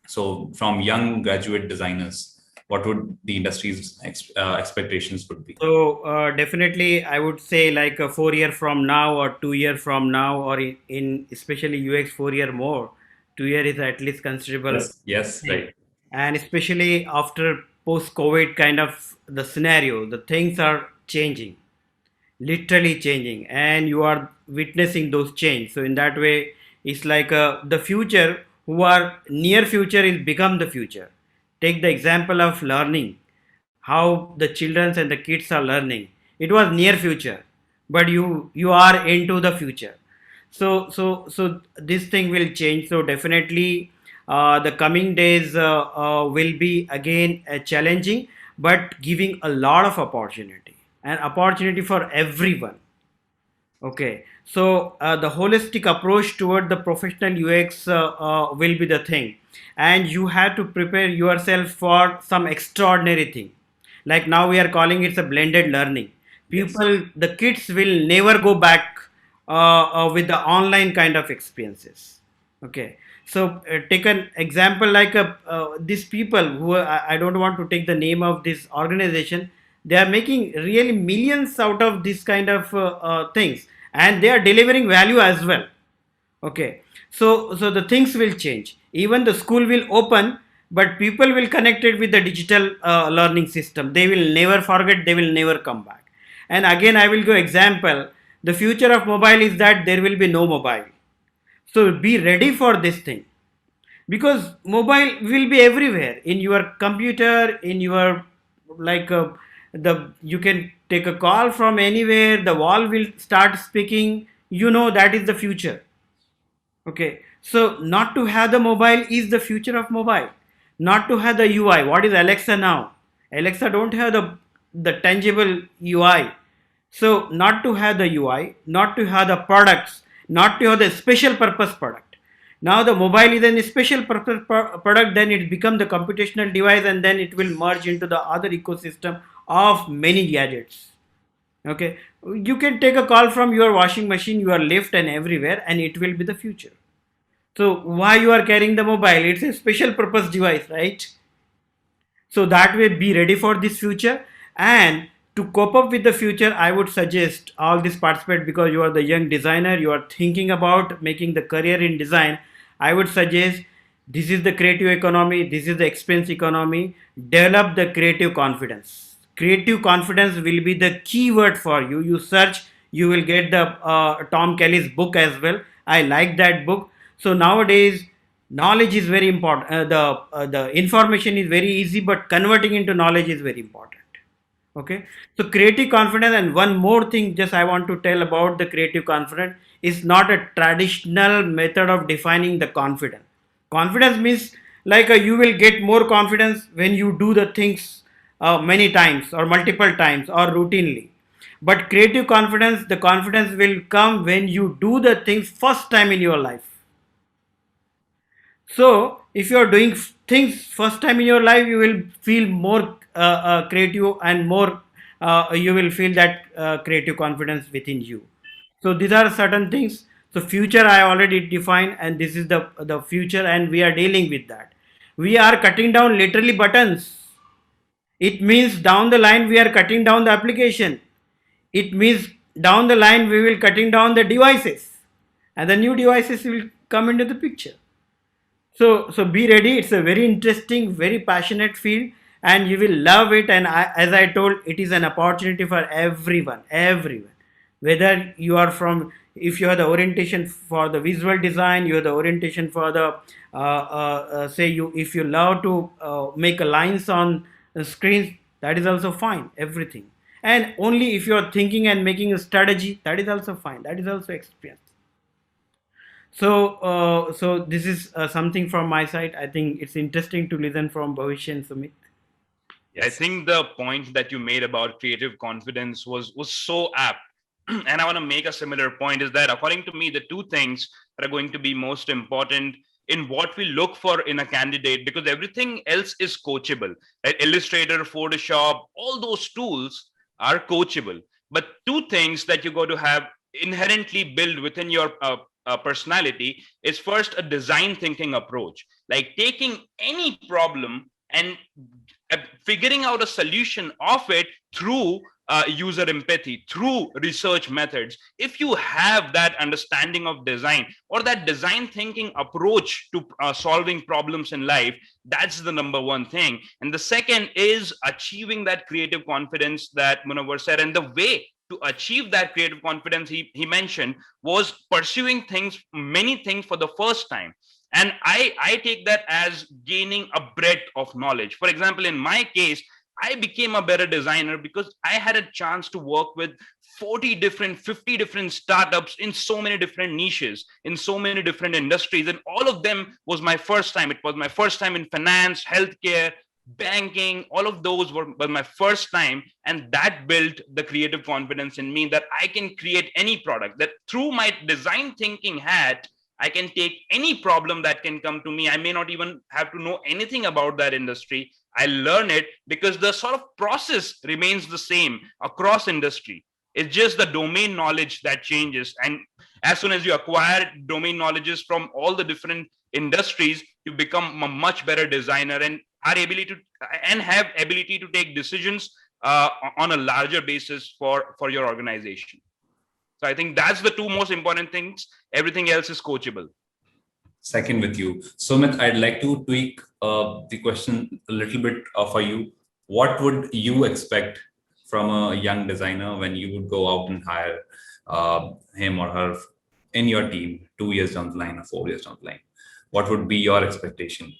So from young graduate designers, what would the industry's expectations would be? So definitely, I would say like a 4 year from now or 2 year from now, or in especially UX 4 year more. 2 year is at least considerable. Yes, thing. right. And especially after post-COVID kind of the scenario, the things are changing, literally changing, and you are witnessing those change. So in that way, it's like the future, who are near future is become the future. Take the example of learning, how the children and the kids are learning. It was near future, but you are into the future. So this thing will change. So definitely the coming days will be again challenging, but giving a lot of opportunity, and opportunity for everyone. Okay, so the holistic approach toward the professional UX will be the thing, and you have to prepare yourself for some extraordinary thing. Like now we are calling it a blended learning. Yes. People, the kids will never go back with the online kind of experiences. Okay, so take an example like these people who I don't want to take the name of this organization. They are making really millions out of this kind of things, and they are delivering value as well. Okay, so the things will change. Even the school will open, but people will connect it with the digital learning system. They will never forget, they will never come back. And again, I will go example. The future of mobile is that there will be no mobile. So be ready for this thing, because mobile will be everywhere, in your computer, in your like the you can take a call from anywhere, the wall will start speaking, that is the future. Okay, so not to have the mobile is the future of mobile. Not to have the UI. What is Alexa now? Alexa don't have the tangible UI. So not to have the UI, not to have the products, not to have the special purpose product. Now the mobile is a special purpose product. Then it becomes the computational device, and then it will merge into the other ecosystem of many gadgets. Okay, you can take a call from your washing machine, your lift, and everywhere, and it will be the future. So why you are carrying the mobile? It's a special purpose device, right? So that way, be ready for this future. And to cope up with the future, I would suggest all this participate, because you are the young designer, you are thinking about making the career in design. I would suggest, this is the creative economy, this is the expense economy. Develop the creative confidence. Creative confidence will be the keyword for you. You search, you will get the Tom Kelly's book as well. I like that book. So nowadays, knowledge is very important. The information is very easy, but converting into knowledge is very important. Okay, so creative confidence. And one more thing, just I want to tell about the creative confidence, is not a traditional method of defining the confidence. Confidence means like you will get more confidence when you do the things many times or multiple times or routinely. But creative confidence, the confidence will come when you do the things first time in your life. So if you are doing things first time in your life, you will feel more creative, and more you will feel that creative confidence within you. So these are certain things. So future I already defined, and this is the future, and we are dealing with that. We are cutting down literally buttons. It means down the line we are cutting down the application. It means down the line we will cutting down the devices, and the new devices will come into the picture. So be ready. It's a very interesting, very passionate field, and you will love it. And as I told, it is an opportunity for everyone, whether you are from, if you have the orientation for the visual design, you have the orientation for the say you, if you love to make a lines on the screens, that is also fine, everything. And only if you are thinking and making a strategy, that is also fine, that is also experience. So this is something from my side. I think it's interesting to listen from Bhavish and Sumit. I think the point that you made about creative confidence was so apt. And I want to make a similar point, is that according to me, the two things that are going to be most important in what we look for in a candidate, because everything else is coachable, right? Illustrator, Photoshop, all those tools are coachable. But two things that you got to have inherently built within your personality is, first, a design thinking approach, like taking any problem and figuring out a solution of it through user empathy, through research methods. If you have that understanding of design, or that design thinking approach to solving problems in life, that's the number one thing. And the second is achieving that creative confidence that Munawar said. And the way to achieve that creative confidence, he mentioned, was pursuing many things for the first time. And I take that as gaining a breadth of knowledge. For example, in my case, I became a better designer because I had a chance to work with 50 different startups in so many different niches, in so many different industries. And all of them was my first time. It was my first time in finance, healthcare, banking. All of those were my first time. And that built the creative confidence in me, that I can create any product, that through my design thinking hat, I can take any problem that can come to me. I may not even have to know anything about that industry. I learn it because the sort of process remains the same across industry. It's just the domain knowledge that changes. And as soon as you acquire domain knowledges from all the different industries, you become a much better designer and have ability to take decisions on a larger basis for your organization. So I think that's the two most important things. Everything else is coachable. Second with you. Sumit, I'd like to tweak the question a little bit for you. What would you expect from a young designer when you would go out and hire him or her in your team 2 years down the line or 4 years down the line? What would be your expectation?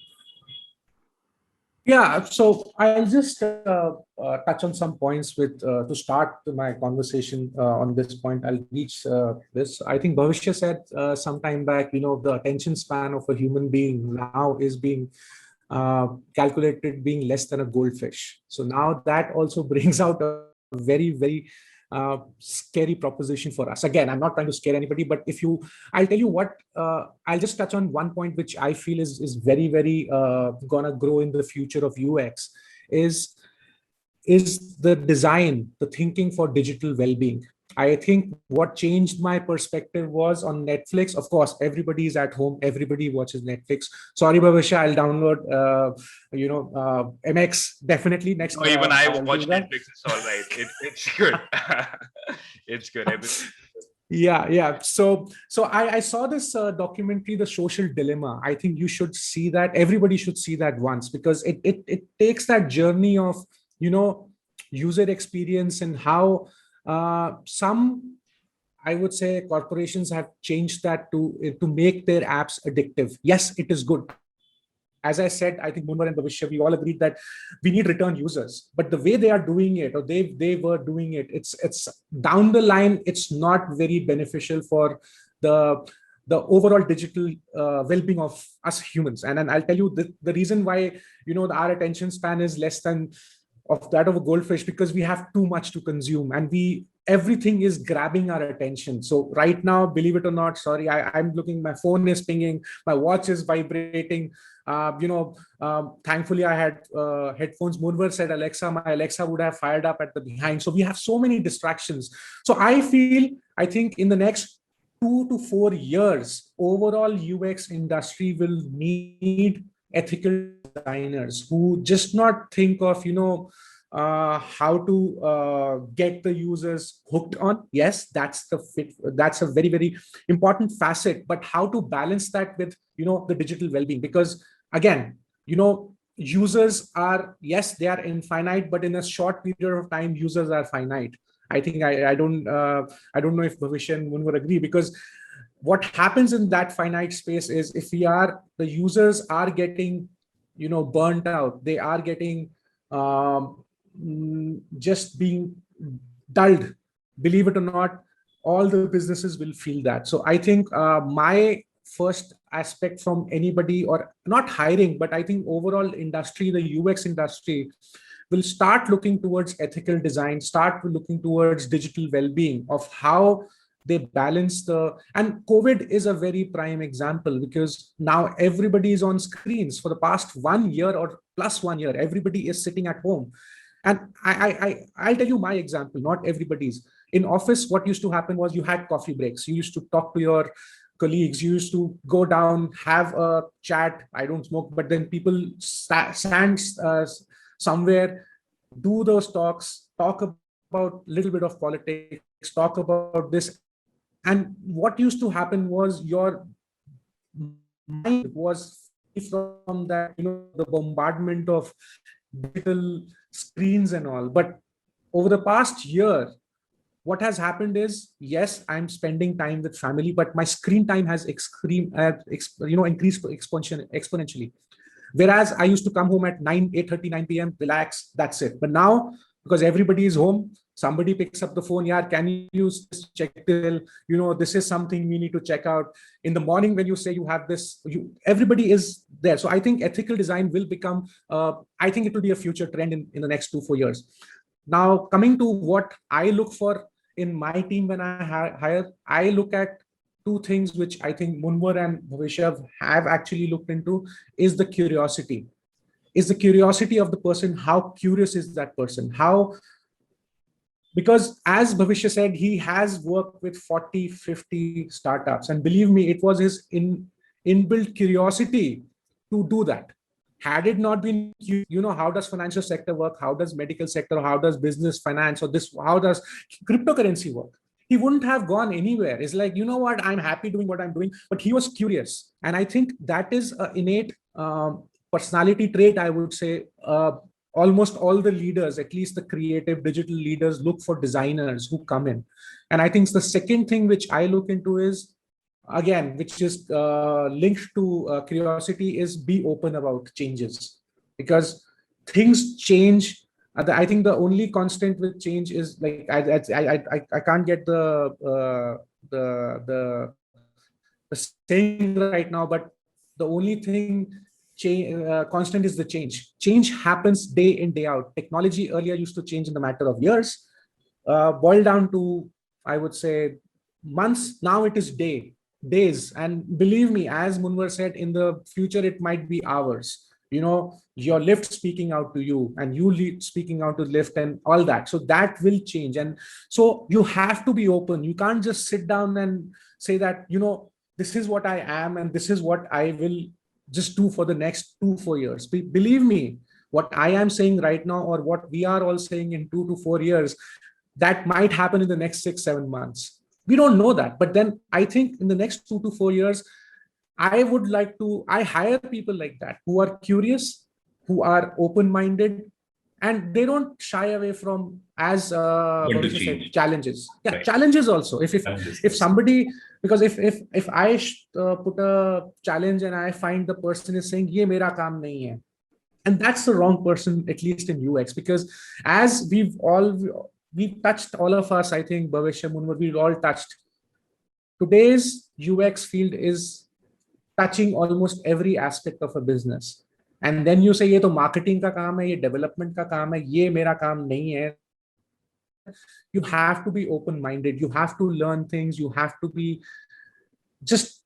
Yeah, so I'll just touch on some points with to start my conversation on this point. I'll reach this. I think Bhavishya said some time back, the attention span of a human being now is being calculated being less than a goldfish. So now that also brings out a very, very scary proposition for us. Again, I'm not trying to scare anybody, but I'll tell you what, I'll just touch on one point which I feel is very, very gonna grow in the future of UX is the design, the thinking for digital well-being. I think what changed my perspective was on Netflix. Of course, everybody is at home. Everybody watches Netflix. Sorry, Bhavisha, I'll download, MX definitely next. No, even I watch Netflix. It's all right. It's good. It's good. Yeah. So I saw this documentary, The Social Dilemma. I think you should see that. Everybody should see that once, because it takes that journey of, user experience and how some, I would say, corporations have changed that to make their apps addictive. Yes, it is good. As I said, I think Munwar and Bhavishya, we all agreed that we need return users. But the way they are doing it, or they were doing it, it's down the line, it's not very beneficial for the overall digital well-being of us humans. And I'll tell you the reason why, our attention span is less than of that of a goldfish, because we have too much to consume, and everything is grabbing our attention. So right now, believe it or not, sorry, I'm looking, my phone is pinging, my watch is vibrating. Thankfully I had headphones. Munwar said Alexa, my Alexa would have fired up at the behind. So we have so many distractions. So I think in the next 2 to 4 years, overall UX industry will need ethical designers who just not think of, how to get the users hooked on. Yes, that's a very, very important facet, but how to balance that with, the digital well-being. Because again, users are, yes, they are infinite, but in a short period of time, users are finite. I think I don't know if Bhavish and Moon would agree, because what happens in that finite space is, if the users are getting, burnt out, they are getting just being dulled, believe it or not, all the businesses will feel that. So I think my first aspect from anybody, or not hiring, but I think overall industry, the UX industry will start looking towards ethical design, start looking towards digital well-being, of how they balance and COVID is a very prime example, because now everybody is on screens. For the past 1 year or plus 1 year, everybody is sitting at home. And I'll tell you my example, not everybody's. In office, what used to happen was, you had coffee breaks. You used to talk to your colleagues. You used to go down, have a chat. I don't smoke, but then people stand somewhere, do those talks, talk about little bit of politics, talk about this. And what used to happen was, your mind was free from that, the bombardment of digital screens and all. But over the past year, what has happened is, yes, I'm spending time with family, but my screen time has increased exponentially. Whereas I used to come home at 8:30, 9 p.m., relax, that's it. But now, because everybody is home, somebody picks up the phone, yeah, can you just check till, this is something we need to check out. In the morning, when you say you have this, everybody is there. So I think ethical design will become, I think it will be a future trend in the next 2-4 years. Now, coming to what I look for in my team when I hire, I look at two things which I think Munwar and Bhavishav have actually looked into, is the curiosity. Is the curiosity of the person, how curious is that person? Because as Bhavishya said, he has worked with 40, 50 startups. And believe me, it was his inbuilt curiosity to do that. Had it not been, how does financial sector work? How does medical sector? How does business finance, or this, how does cryptocurrency work? He wouldn't have gone anywhere. It's like, you know what, I'm happy doing what I'm doing, but he was curious. And I think that is an innate personality trait, I would say. Almost all the leaders, at least the creative digital leaders, look for designers who come in. And I think the second thing which I look into is, again, which is linked to curiosity, is be open about changes, because things change. I think the only constant with change is, like, I can't get the saying right now, but the only thing constant is the change. Change happens day in, day out. Technology earlier used to change in the matter of years, boiled down to, I would say, months. Now it is days. And believe me, as Munwar said, in the future, it might be hours. Your lift speaking out to you, and you speaking out to lift, and all that. So that will change. And so you have to be open. You can't just sit down and say that, this is what I am, and this is what I will just do for the next 2-4 years. Believe me, what I am saying right now, or what we are all saying in 2 to 4 years, that might happen in the next 6-7 months. We don't know that. But then I think in the next 2 to 4 years, I hire people like that, who are curious, who are open-minded, and they don't shy away from, as challenges. Yeah, right. Challenges also. If somebody, because if I put a challenge and I find the person is saying, "Ye mera kaam nahi hai," and that's the wrong person, at least in UX, because as we touched, all of us, I think, Bhavishya, Munwar, we've all touched. Today's UX field is touching almost every aspect of a business. And then you say, ये तो marketing का काम है, ये development का काम है, ये मेरा काम नहीं है. You have to be open-minded. You have to learn things. You have to be just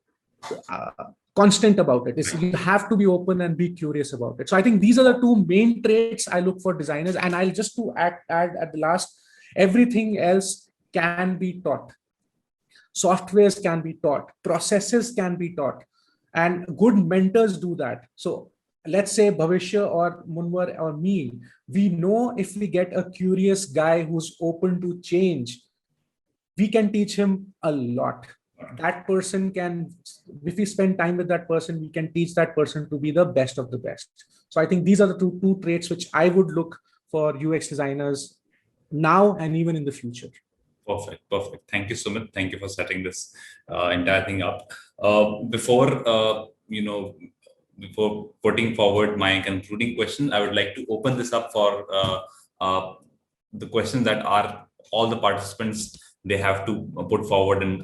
constant about it. You have to be open and be curious about it. So I think these are the two main traits I look for designers. And I'll just to add at the last, everything else can be taught. Softwares can be taught. Processes can be taught. And good mentors do that. So let's say Bhavishya or Munwar or me, we know if we get a curious guy who's open to change, we can teach him a lot. That person can, if we spend time with that person, we can teach that person to be the best of the best. So I think these are the two traits which I would look for UX designers now and even in the future. Perfect. Thank you, Sumit. Thank you for setting this entire thing up. Before before putting forward my concluding question, I would like to open this up for the questions that are all the participants they have to put forward, and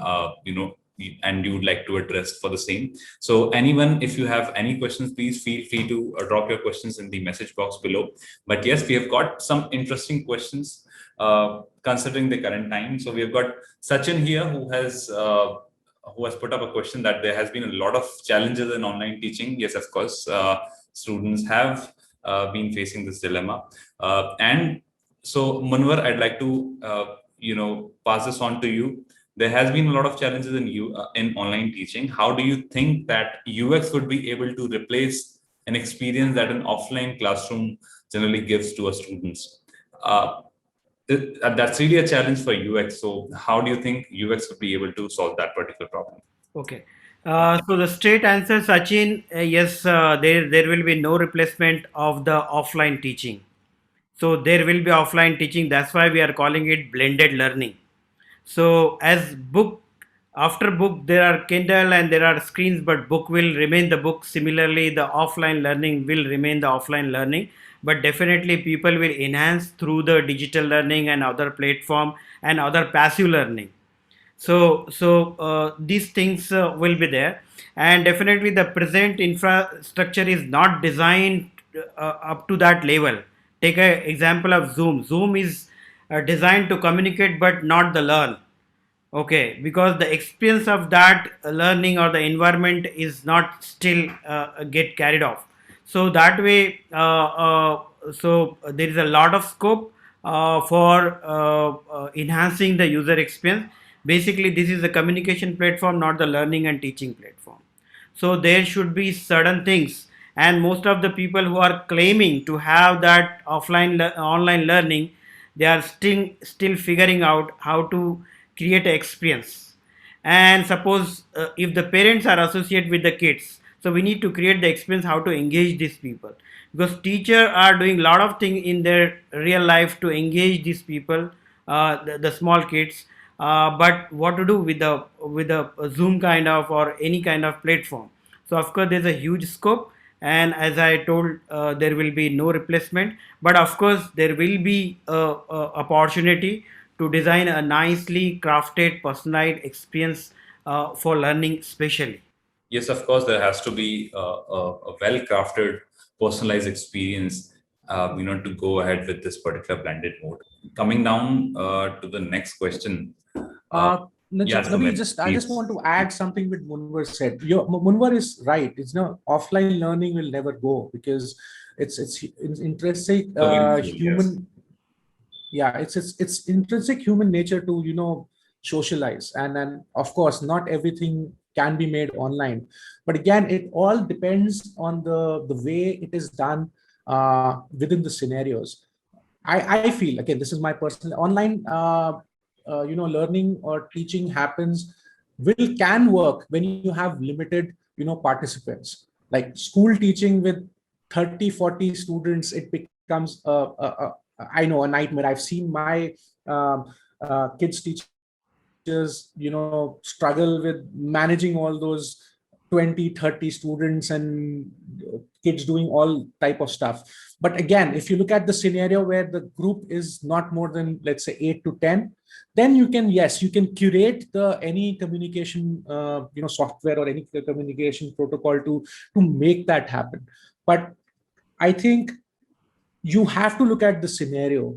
and you would like to address for the same. So anyone, if you have any questions, please feel free to drop your questions in the message box below. But yes, we have got some interesting questions considering the current time. So we have got Sachin here who has put up a question that there has been a lot of challenges in online teaching. Yes, of course, students have been facing this dilemma. And so, Munwar, I'd like to pass this on to you. There has been a lot of challenges in online teaching. How do you think that UX would be able to replace an experience that an offline classroom generally gives to our students? That's really a challenge for UX. So how do you think UX would be able to solve that particular problem? Okay. So the straight answer, Sachin, yes, there will be no replacement of the offline teaching. So there will be offline teaching. That's why we are calling it blended learning. So as book, after book there are Kindle and there are screens, but book will remain the book. Similarly, the offline learning will remain the offline learning, but definitely people will enhance through the digital learning and other platform and other passive learning. So these things will be there, and definitely the present infrastructure is not designed up to that level. Take an example of Zoom is designed to communicate but not the learn. Okay, because the experience of that learning or the environment is not still get carried off. So that way, so there is a lot of scope for enhancing the user experience. Basically, this is a communication platform, not the learning and teaching platform. So there should be certain things, and most of the people who are claiming to have that online learning, they are still figuring out how to create an experience. And suppose if the parents are associated with the kids, so we need to create the experience how to engage these people, because teacher are doing a lot of things in their real life to engage these people, the small kids, but what to do with the Zoom kind of or any kind of platform. So of course there's a huge scope, and as I told, there will be no replacement, but of course there will be a opportunity to design a nicely crafted personalized experience for learning especially. Yes, of course, there has to be a well-crafted, personalized experience, to go ahead with this particular blended mode. Coming down to the next question. Yes, Nabil, Sumit, I just please. want to add something with Munwar said. Munwar is right. It's no offline learning will never go because it's intrinsic human. Yeah, it's intrinsic human nature to socialize, and then of course not everything can be made online. But again, it all depends on the way it is done within the scenarios. I feel, again, this is my personal online learning or teaching happens can work when you have limited participants. Like school teaching with 30-40 students, it becomes I know, a nightmare. I've seen my kids teachers struggle with managing all those 20-30 students and kids doing all type of stuff. But again, if you look at the scenario where the group is not more than, let's say, 8 to 10, then you can curate any communication software or any communication protocol to make that happen. But I think you have to look at the scenario.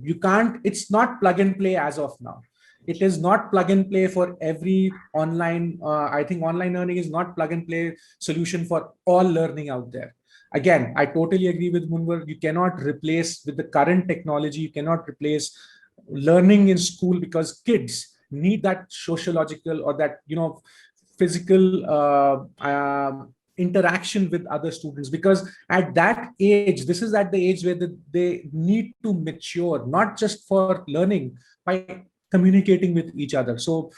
It's not plug and play as of now. It is not plug and play for every online. I think online learning is not plug and play solution for all learning out there. Again, I totally agree with Munwar. You cannot replace, with the current technology, you cannot replace learning in school, because kids need that sociological or that physical interaction with other students, because at that age, this is at the age where they need to mature, not just for learning, by communicating with each other. So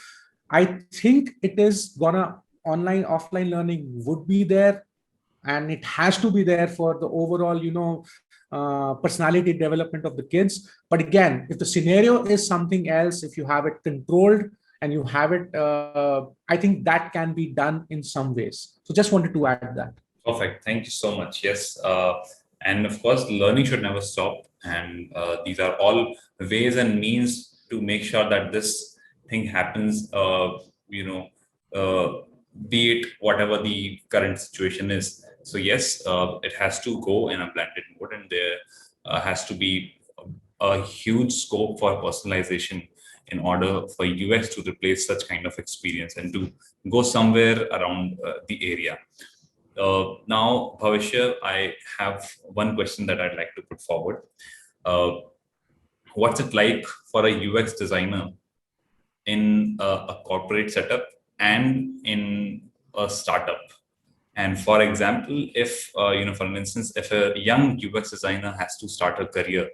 I think it is gonna, online offline learning would be there and it has to be there for the overall, personality development of the kids. But again, if the scenario is something else, if you have it controlled and you have it, I think that can be done in some ways. So just wanted to add that. Perfect. Thank you so much. Yes. And of course, learning should never stop. And these are all ways and means to make sure that this thing happens, be it whatever the current situation is. So, yes, it has to go in a blended mode, and there has to be a huge scope for personalization in order for UX to replace such kind of experience and to go somewhere around the area. Now, Bhavishya, I have one question that I'd like to put forward. What's it like for a UX designer in a corporate setup and in a startup? And for example, if, for instance, if a young UX designer has to start a career,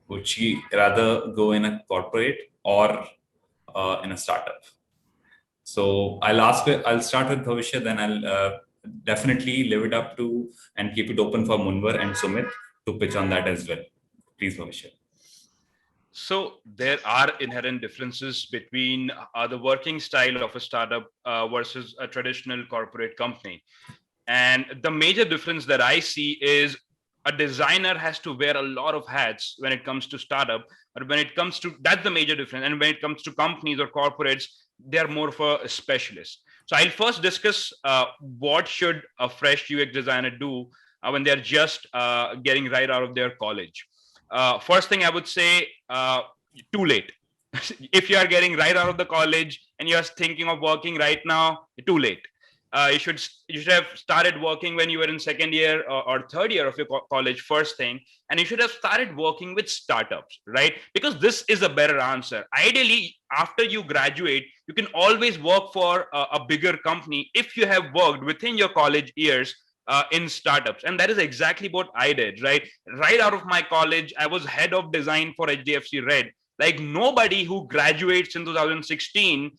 would she rather go in a corporate or in a startup? So I'll start with Bhavishya, then I'll definitely leave it up to and keep it open for Munwar and Sumit to pitch on that as well. Please, Bhavishya. So there are inherent differences between the working style of a startup versus a traditional corporate company. And the major difference that I see is a designer has to wear a lot of hats when it comes to startup, but when it comes to, that's the major difference. And when it comes to companies or corporates, they're more of a specialist. So I'll first discuss what should a fresh UX designer do when they're just getting right out of their college. First thing I would say, too late. If you are getting right out of the college and you're thinking of working right now, too late. You should have started working when you were in second year or third year of your college, first thing, and you should have started working with startups, right? Because this is a better answer. Ideally, after you graduate, you can always work for a bigger company if you have worked within your college years in startups. And that is exactly what I did, right? Right out of my college, I was head of design for HDFC Red. Like nobody who graduates in 2016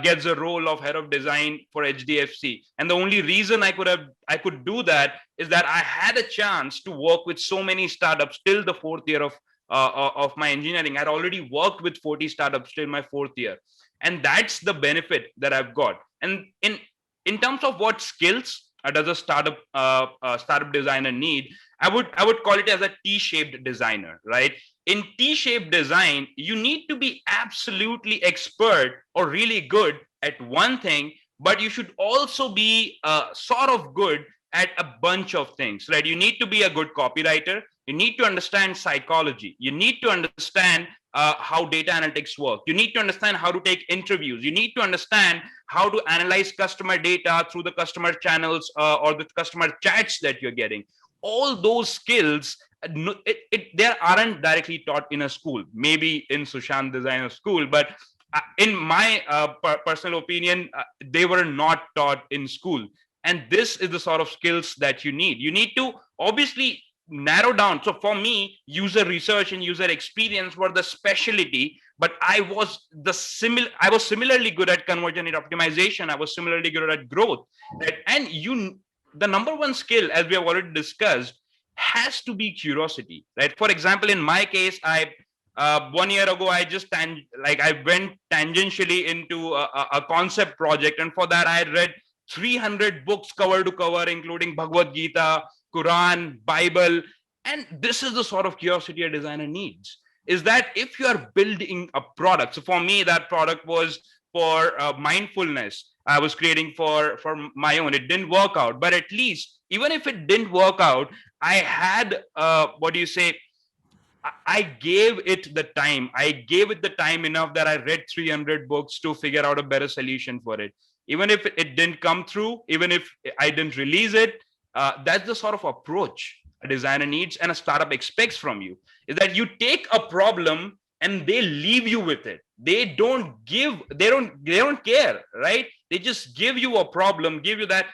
gets a role of head of design for HDFC. And the only reason I could do that is that I had a chance to work with so many startups till the fourth year of my engineering. I'd already worked with 40 startups till my fourth year. And that's the benefit that I've got. And in terms of what skills does a startup designer need, I would call it as a T-shaped designer, right? In T-shaped design, you need to be absolutely expert or really good at one thing, but you should also be sort of good at a bunch of things, right? You need to be a good copywriter. You need to understand psychology. You need to understand how data analytics work. You need to understand how to take interviews. You need to understand how to analyze customer data through the customer channels or the customer chats that you're getting. All those skills, they aren't directly taught in a school, maybe in Sushant Designer School, but in my personal opinion, they were not taught in school. And this is the sort of skills that you need. You need to obviously narrow down. So for me, user research and user experience were the specialty, but I was similarly good at conversion rate optimization. I was similarly good at growth. Right? And the number one skill, as we have already discussed, has to be curiosity, right? For example, in my case, 1 year ago, I went tangentially into a concept project, and for that, I had read 300 books cover to cover, including Bhagavad Gita, Quran, Bible. And this is the sort of curiosity a designer needs, is that if you are building a product, so for me, that product was for mindfulness. I was creating for my own. It didn't work out, but at least even if it didn't work out, I had I gave it the time. I gave it the time enough that I read 300 books to figure out a better solution for it. Even if it didn't come through, even if I didn't release it, that's the sort of approach a designer needs and a startup expects from you, is that you take a problem and they leave you with it. They don't care, right? They just give you a problem, give you that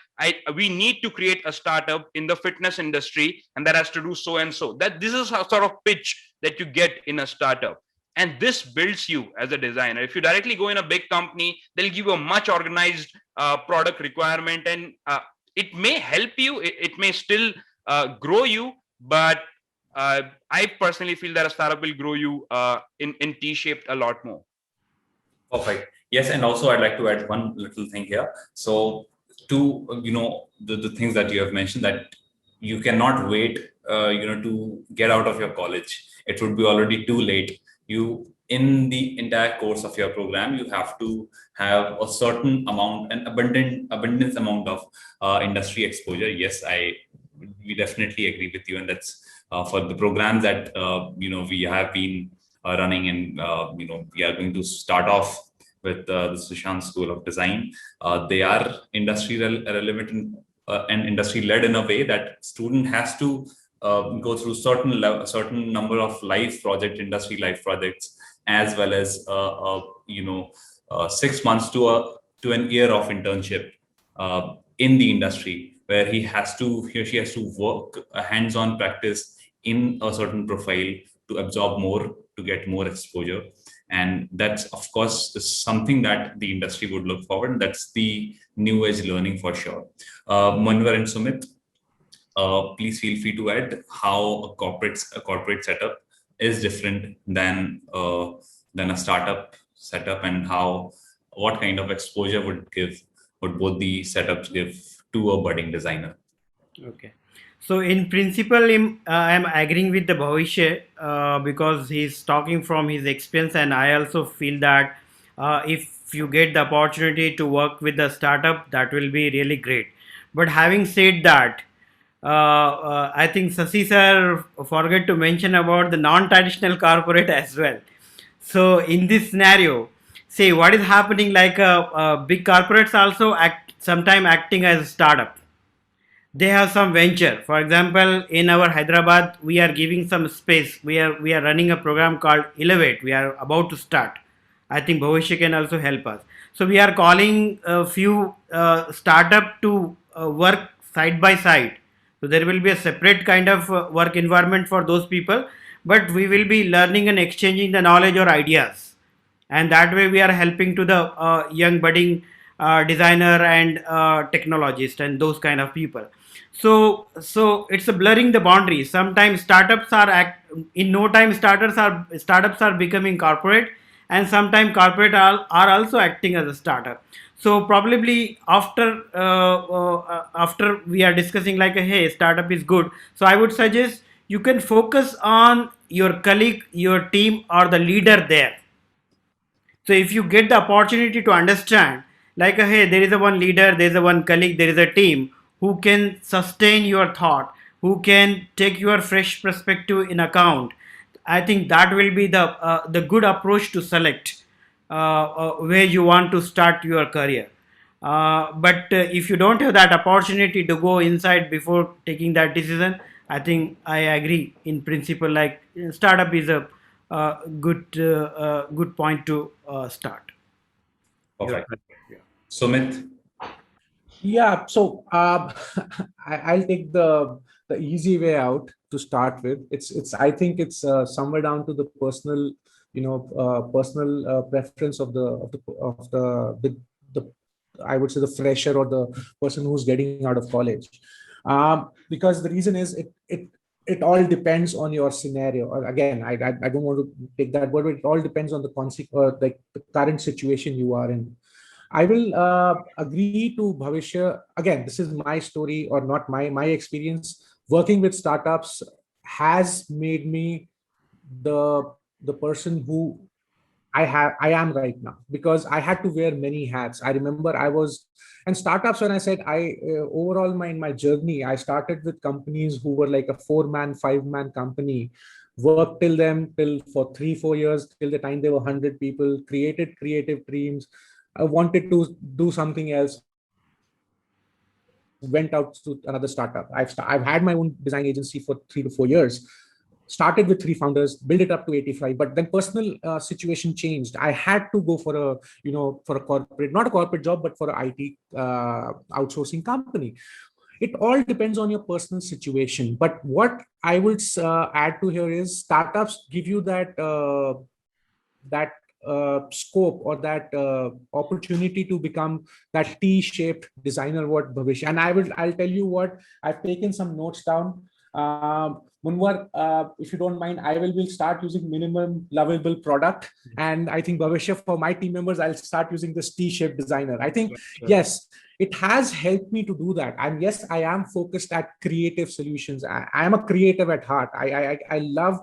we need to create a startup in the fitness industry, and that has to do so and so. That this is a sort of pitch that you get in a startup. And this builds you as a designer. If you directly go in a big company, they'll give you a much organized product requirement, and it may help you, it may still grow you, but I personally feel that a startup will grow you in T-shaped a lot more. Perfect. Yes, and also I'd like to add one little thing here. So, to the things that you have mentioned, that you cannot wait, to get out of your college. It would be already too late. You, in the entire course of your program, you have to have a certain amount, an abundance amount of industry exposure. Yes, we definitely agree with you, and that's for the programs that we have been running, and we are going to start off with the Sushant School of Design. They are industry relevant and industry led in a way that student has to go through certain number of industry life projects, as well as 6 months to an year of internship in the industry, where he or she has to work a hands-on practice in a certain profile to absorb more, to get more exposure. And that's, of course, something that the industry would look forward, and that's the new age learning for sure. Manvar and Sumit, please feel free to add how a corporate setup is different than a startup setup, and what kind of exposure would both the setups give to a budding designer. Okay. So in principle, I'm agreeing with the Bhavishya because he's talking from his experience, and I also feel that if you get the opportunity to work with the startup, that will be really great. But having said that, I think Sasi sir forget to mention about the non-traditional corporate as well. So in this scenario, say what is happening, like big corporates also sometime acting as a startup. They have some venture. For example, in our Hyderabad, we are giving some space. We are running a program called Elevate. We are about to start. I think Bhavishya can also help us. So we are calling a few startup to work side by side. So there will be a separate kind of work environment for those people, but we will be learning and exchanging the knowledge or ideas, and that way we are helping to the young budding designer and technologist and those kind of people. So it's a blurring the boundaries. Sometimes startups are in no time startups are becoming corporate, and sometimes corporate are also acting as a startup. So probably after we are discussing like hey, startup is good, so I would suggest you can focus on your colleague, your team, or the leader there. So if you get the opportunity to understand, like hey, there is a one leader, there is a one colleague, there is a team who can sustain your thought, who can take your fresh perspective in account, I think that will be the good approach to select where you want to start your career. But if you don't have that opportunity to go inside before taking that decision, I think I agree in principle. Like startup is a good point to start. Perfect. Sumit. Yeah, so I'll take the easy way out to start with. It's I think it's somewhere down to the personal, personal preference of the I would say the fresher or the person who's getting out of college. Because the reason is it all depends on your scenario. Or again, I don't want to take that word, but it all depends on the like the current situation you are in. I will agree to Bhavishya. Again, this is my story, or not my experience. Working with startups has made me the person who I am right now, because I had to wear many hats. I remember I was, and startups, when I said overall my journey, I started with companies who were like a 4-man, 5-man company, worked till for 3-4 years, till the time they were 100 people, created creative dreams. I wanted to do something else, went out to another startup. I've had my own design agency for 3 to 4 years. Started with 3 founders, built it up to 85, but then personal situation changed. I had to go for a corporate, not a corporate job, but for an IT outsourcing company. It all depends on your personal situation. But what I would add to here is startups give you that scope or that opportunity to become that T-shaped designer what Bhavishya. And I'll tell you what, I've taken some notes down. Munwar, if you don't mind, I will start using minimum lovable product. And I think Bhavishya, for my team members, I'll start using this T-shaped designer. I think, yes, it has helped me to do that. And yes, I am focused at creative solutions. I am a creative at heart. I love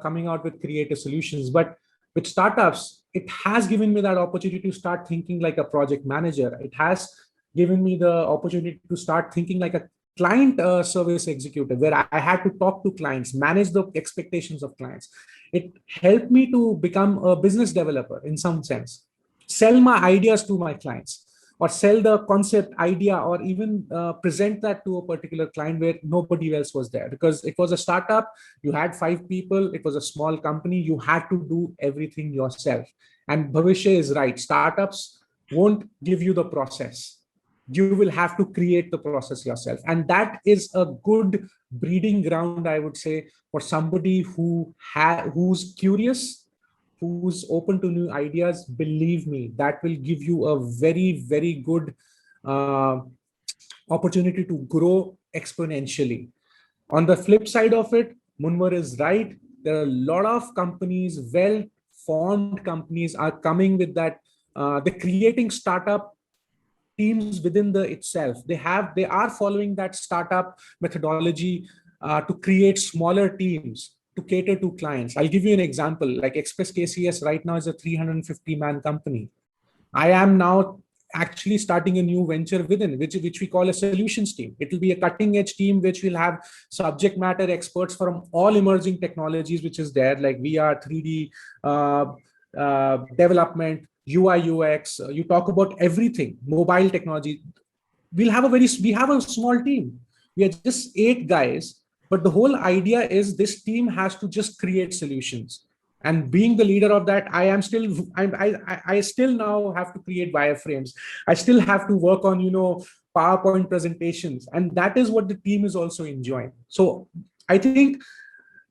coming out with creative solutions. But with startups, it has given me that opportunity to start thinking like a project manager. It has given me the opportunity to start thinking like a client service executive, where I had to talk to clients, manage the expectations of clients. It helped me to become a business developer in some sense, sell my ideas to my clients, or sell the concept idea, or even present that to a particular client where nobody else was there, because it was a startup. You had 5 people, it was a small company, you had to do everything yourself. And Bhavishya is right, startups won't give you the process. You will have to create the process yourself, and that is a good breeding ground, I would say, for somebody who's curious, who's open to new ideas. Believe me, that will give you a very, very good uh, opportunity to grow exponentially. On the flip side of it, Munwar is right. There are a lot of companies, well formed companies, are coming with that. They're creating startup teams within the itself. They are following that startup methodology to create smaller teams to cater to clients. I'll give you an example. Like Express KCS right now is a 350-man company. I am now actually starting a new venture within, which we call a solutions team. It will be a cutting edge team which will have subject matter experts from all emerging technologies which is there, like VR, 3D development, UI, UX. You talk about everything, mobile technology. We have a small team. We are just 8 guys, but the whole idea is this team has to just create solutions. And being the leader of that, I still now have to create wireframes. I still have to work on PowerPoint presentations, and that is what the team is also enjoying. So I think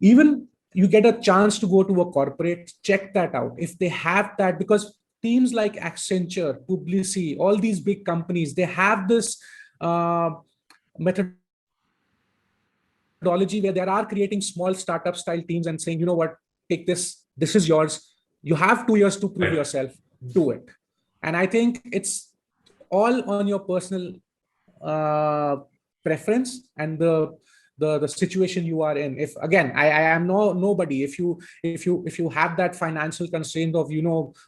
even you get a chance to go to a corporate, check that out if they have that, because teams like Accenture, Publicis, all these big companies, they have this methodology where they are creating small startup style teams and saying, you know what, take this is yours. You have 2 years to prove yourself, do it. And I think it's all on your personal preference and the situation you are in. If again, I am nobody. If you have that financial constraint of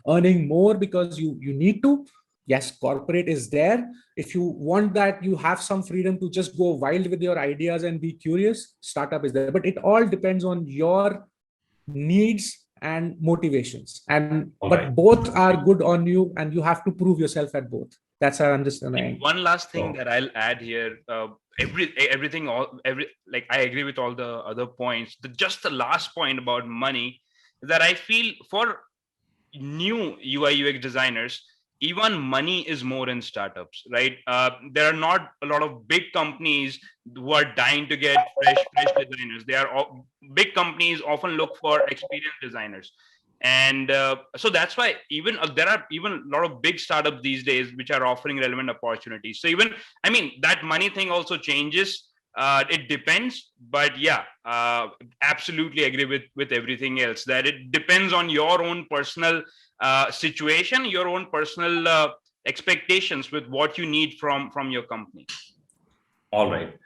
earning more because you need to, yes, corporate is there. If you want that, you have some freedom to just go wild with your ideas and be curious, startup is there. But it all depends on your needs and motivations, and but both are good on you, and you have to prove yourself at both. That's our understanding. One last thing that I'll add here, everything, like I agree with all the other points. Just the last point about money, that I feel for new UI UX designers, even money is more in startups, right? There are not a lot of big companies who are dying to get fresh designers. Big companies often look for experienced designers. And so that's why even there are even a lot of big startups these days which are offering relevant opportunities. So even, I mean, that money thing also changes. It depends, but yeah, absolutely agree with everything else, that it depends on your own personal situation, your own personal expectations with what you need from your company. All right.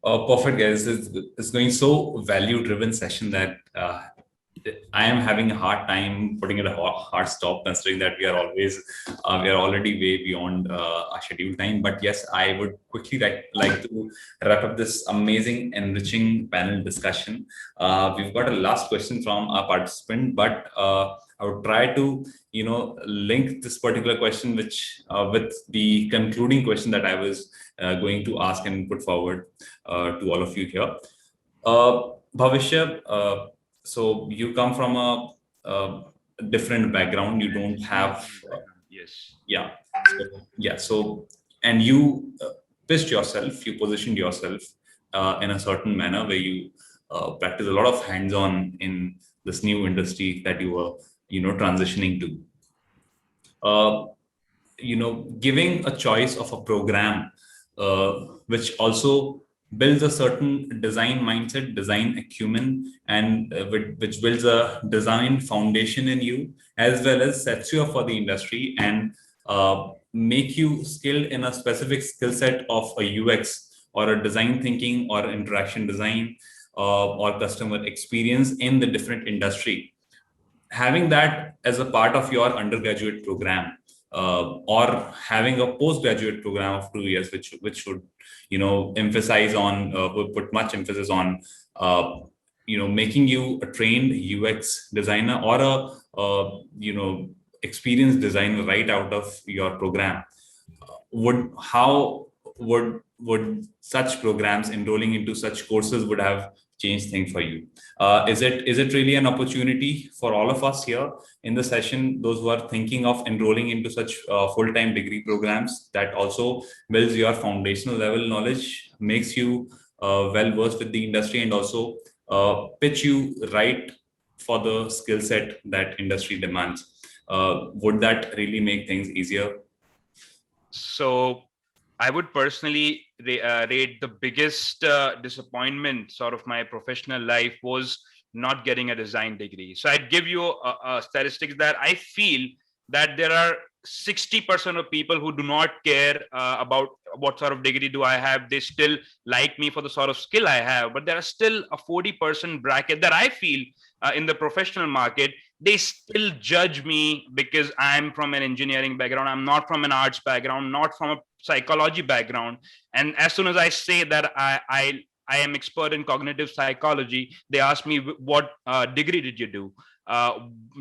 Perfect, guys. It's going so value-driven session that I am having a hard time putting it a hard stop, considering that we are already way beyond our scheduled time. But yes, I would quickly like to wrap up this amazing, enriching panel discussion. We've got a last question from our participant, but I would try to link this particular question with the concluding question that I was going to ask and put forward to all of you here. Bhavishya, so you come from a different background. You don't have, yes, yeah, So and you pitched yourself, you positioned yourself in a certain manner where you practice a lot of hands-on in this new industry that you were transitioning to. Uh, Giving a choice of a program uh, which also builds a certain design mindset, design acumen, and which builds a design foundation in you, as well as sets you up for the industry and make you skilled in a specific skill set of a UX or a design thinking or interaction design or customer experience in the different industry. Having that as a part of your undergraduate program, or having a postgraduate program of 2 years, which should emphasize on would put much emphasis on making you a trained UX designer or a experienced designer right out of your program. Would such programs, enrolling into such courses, would have changed things for you? Is it really an opportunity for all of us here in the session, those who are thinking of enrolling into such full-time degree programs that also builds your foundational level knowledge, makes you well versed with the industry, and also pitch you right for the skill set that industry demands? Would that really make things easier? So I would personally rate the biggest disappointment sort of my professional life was not getting a design degree. So I'd give you a statistics that I feel that there are 60% of people who do not care about what sort of degree do I have. They still like me for the sort of skill I have, but there are still a 40% bracket that I feel in the professional market, they still judge me because I'm from an engineering background. I'm not from an arts background, not from a psychology background. And as soon as I say that I am expert in cognitive psychology, they ask me, what degree did you do?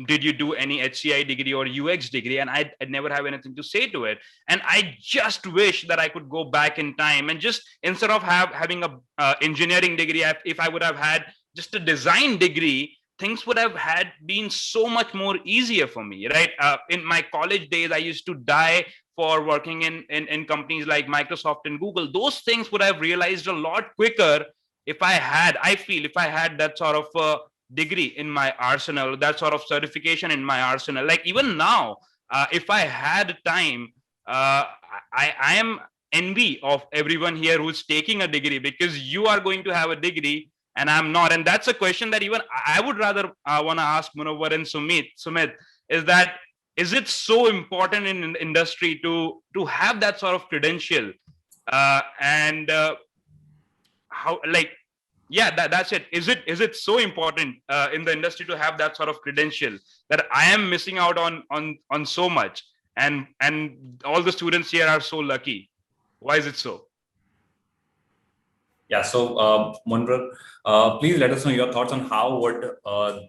Did you do any HCI degree or UX degree? And I'd never have anything to say to it. And I just wish that I could go back in time and just, instead of having a engineering degree, if I would have had just a design degree, things would have had been so much more easier for me, right? In my college days, I used to die for working in companies like Microsoft and Google. Those things would have realized a lot quicker if I feel if I had that sort of degree in my arsenal, that sort of certification in my arsenal. Like even now, if I had time, I am envy of everyone here who's taking a degree, because you are going to have a degree and I'm not. And that's a question that even I would rather want to ask Munawwar and Sumit, is that, is it so important in an industry to have that sort of credential? And how, like, yeah, that's it. Is it so important in the industry to have that sort of credential that I am missing out on so much, and all the students here are so lucky? Why is it so? Yeah, so Munwar, please let us know your thoughts on how would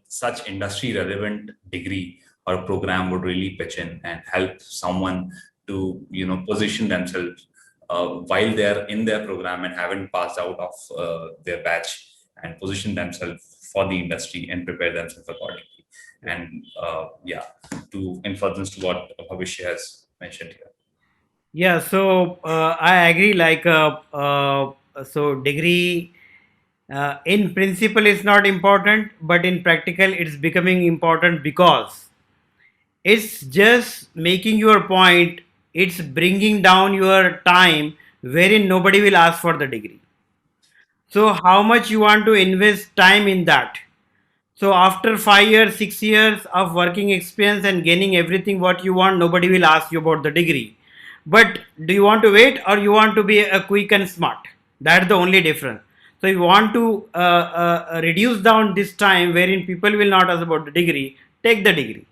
such industry relevant degree or program would really pitch in and help someone to position themselves while they're in their program and haven't passed out of their batch, and position themselves for the industry and prepare themselves accordingly. And yeah, in furtherance to what Bhavishya has mentioned here. Yeah, so I agree. So degree in principle is not important, but in practical it's becoming important because it's just making your point. It's bringing down your time wherein nobody will ask for the degree. So how much you want to invest time in that? So after 5 years, 6 years of working experience and gaining everything what you want, nobody will ask you about the degree. But do you want to wait or you want to be a quick and smart? That's the only difference. So you want to reduce down this time wherein people will not ask about the degree, take the degree.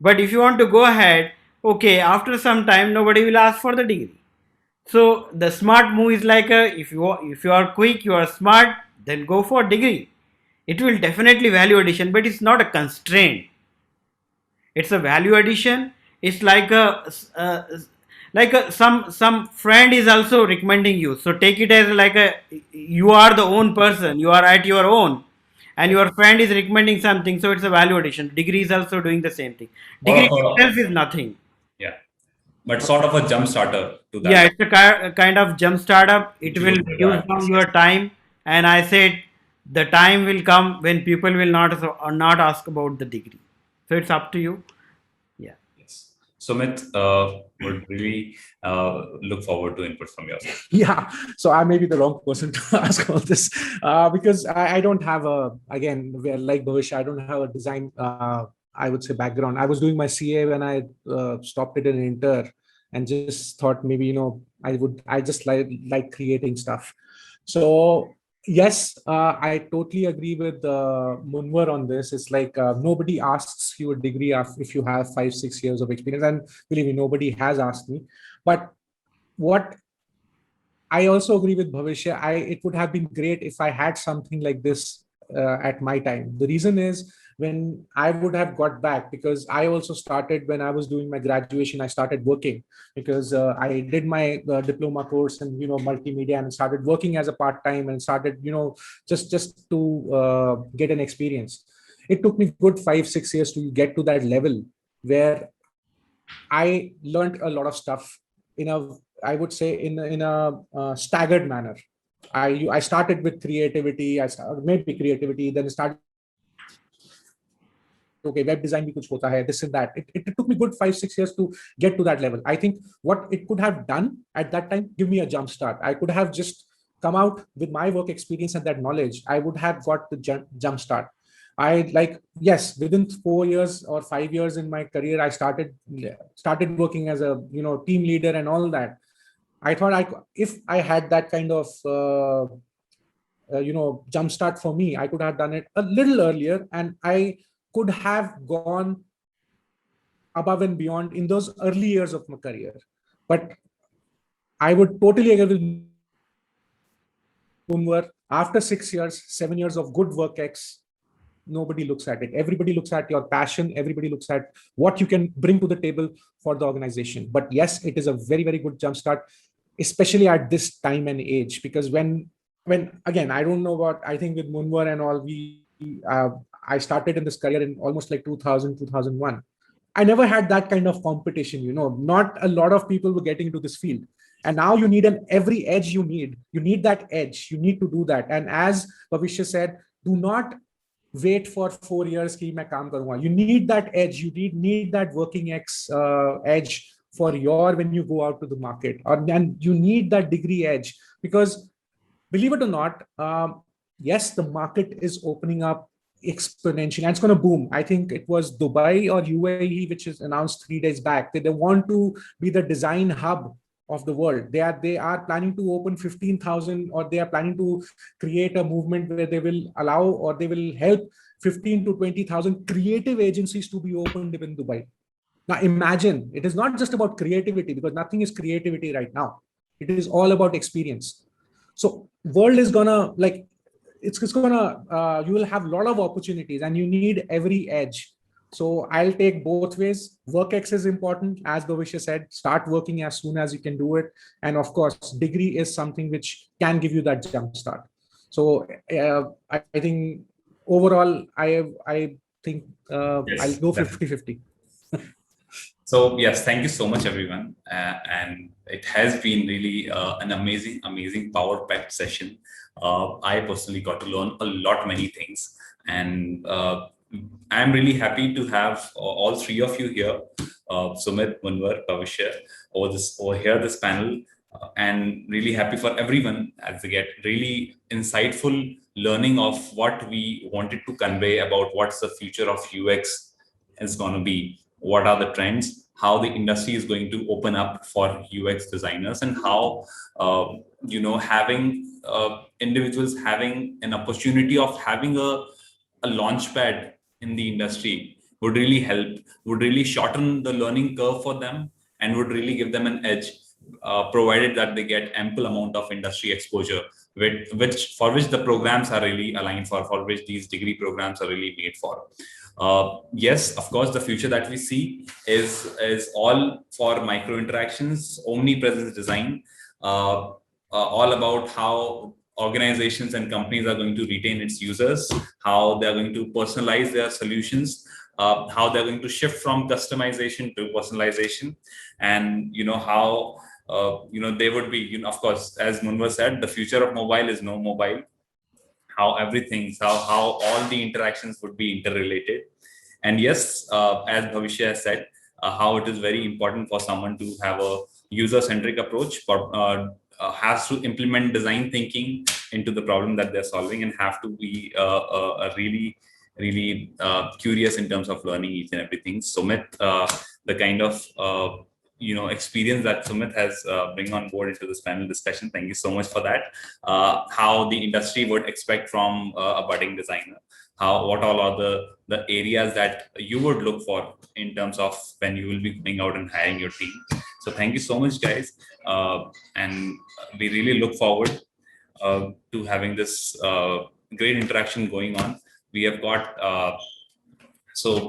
But if you want to go ahead, okay, after some time nobody will ask for the degree. So the smart move is like if you are quick, you are smart, then go for degree. It will definitely value addition, but it's not a constraint. It's a value addition. It's some friend is also recommending you. So take it as like a, you are the own person. You are at your own, and your friend is recommending something. So it's a value addition. Degree is also doing the same thing. Or Degree of a, itself is nothing. yeah, but sort of a jump starter to Yeah, that. it's a kind of jump startup. It Which will would reduce require. down your time. And I said the time will come when people will not ask about the degree. So So it's up to you. Yeah. Yes. Sumit, would really look forward to input from your side. Yeah, so I may be the wrong person to ask all this because I don't have again, like Bhavish, I don't have a design, I would say, background. I was doing my CA when I stopped it in Inter and just thought maybe, I just like creating stuff. So yes, I totally agree with Munwar on this. It's like nobody asks you a degree if you have 5-6 years of experience, and believe me, nobody has asked me. But what I also agree with Bhavishya. It would have been great if I had something like this at my time. The reason is when I would have got back, because I also started when I was doing my graduation. I started working because I did my diploma course and multimedia, and started working as a part time, and started just to get an experience. It took me good 5-6 years to get to that level where I learned a lot of stuff in a, I would say, in a staggered manner. I started with creativity. Maybe creativity, then started, okay, web design bhi kuch hota hai, this and that. It took me good 5-6 years to get to that level. I think what it could have done at that time, give me a jump start. I could have just come out with my work experience and that knowledge. I would have got the jump start. I like, yes, within 4 years or 5 years in my career, I started working as a team leader and all that. I thought if I had that kind of jumpstart for me, I could have done it a little earlier, and I could have gone above and beyond in those early years of my career. But I would totally agree with Munwar. After 6 years, 7 years of good work X, nobody looks at it. Everybody looks at your passion. Everybody looks at what you can bring to the table for the organization. But yes, it is a very, very good jumpstart, especially at this time and age. Because when again, I don't know what, I think with Munwar and all, I started in this career in almost like 2000, 2001. I never had that kind of competition. Not a lot of people were getting into this field. And now you need every edge you need that edge. You need to do that. And as Bhavishya said, do not wait for 4 years ki main kaam karunga. You need that edge. You need that working edge for when you go out to the market, and you need that degree edge, because believe it or not, yes, the market is opening up exponentially and it's going to boom. I think it was Dubai or UAE which is announced 3 days back that they want to be the design hub of the world. They are planning to open 15,000, or they are planning to create a movement where they will allow, or they will help 15 to 20,000 creative agencies to be opened in Dubai. Now imagine, it is not just about creativity, because nothing is creativity right now. It is all about experience. So world is gonna, like, it's gonna, you will have a lot of opportunities, and you need every edge. So I'll take both ways. Work X is important, as Bhavishya said. Start working as soon as you can do it, and of course, degree is something which can give you that jump start. So I think overall, I think I'll Yes, go definitely. 50-50. So yes, thank you so much, everyone. And it has been really an amazing power-packed session. I personally got to learn a lot, many things, and I'm really happy to have all three of you here, Sumit, Munwar, Bhavishya, over here this panel, and really happy for everyone as they get really insightful learning of what we wanted to convey about what's the future of UX is going to be, what are the trends, how the industry is going to open up for UX designers, and how having individuals having an opportunity of having a launch pad in the industry would really help, would really shorten the learning curve for them, and would really give them an edge, provided that they get ample amount of industry exposure, for which the programs are really aligned for which these degree programs are really made for. Yes, of course, the future that we see is all for micro interactions, omnipresence design, all about how organizations and companies are going to retain its users, how they're going to personalize their solutions, how they're going to shift from customization to personalization, and how they would be, of course, as Munwar said, the future of mobile is no mobile, how all the interactions would be interrelated. And yes, as Bhavishya has said, how it is very important for someone to have a user-centric approach, but has to implement design thinking into the problem that they're solving, and have to be really curious in terms of learning each and everything. Sumit, the kind of experience that Sumit has bring on board into this panel discussion. Thank you so much for that. How the industry would expect from a budding designer. What all are the areas that you would look for in terms of when you will be going out and hiring your team. So thank you so much, guys, and we really look forward to having this great interaction going on. We have got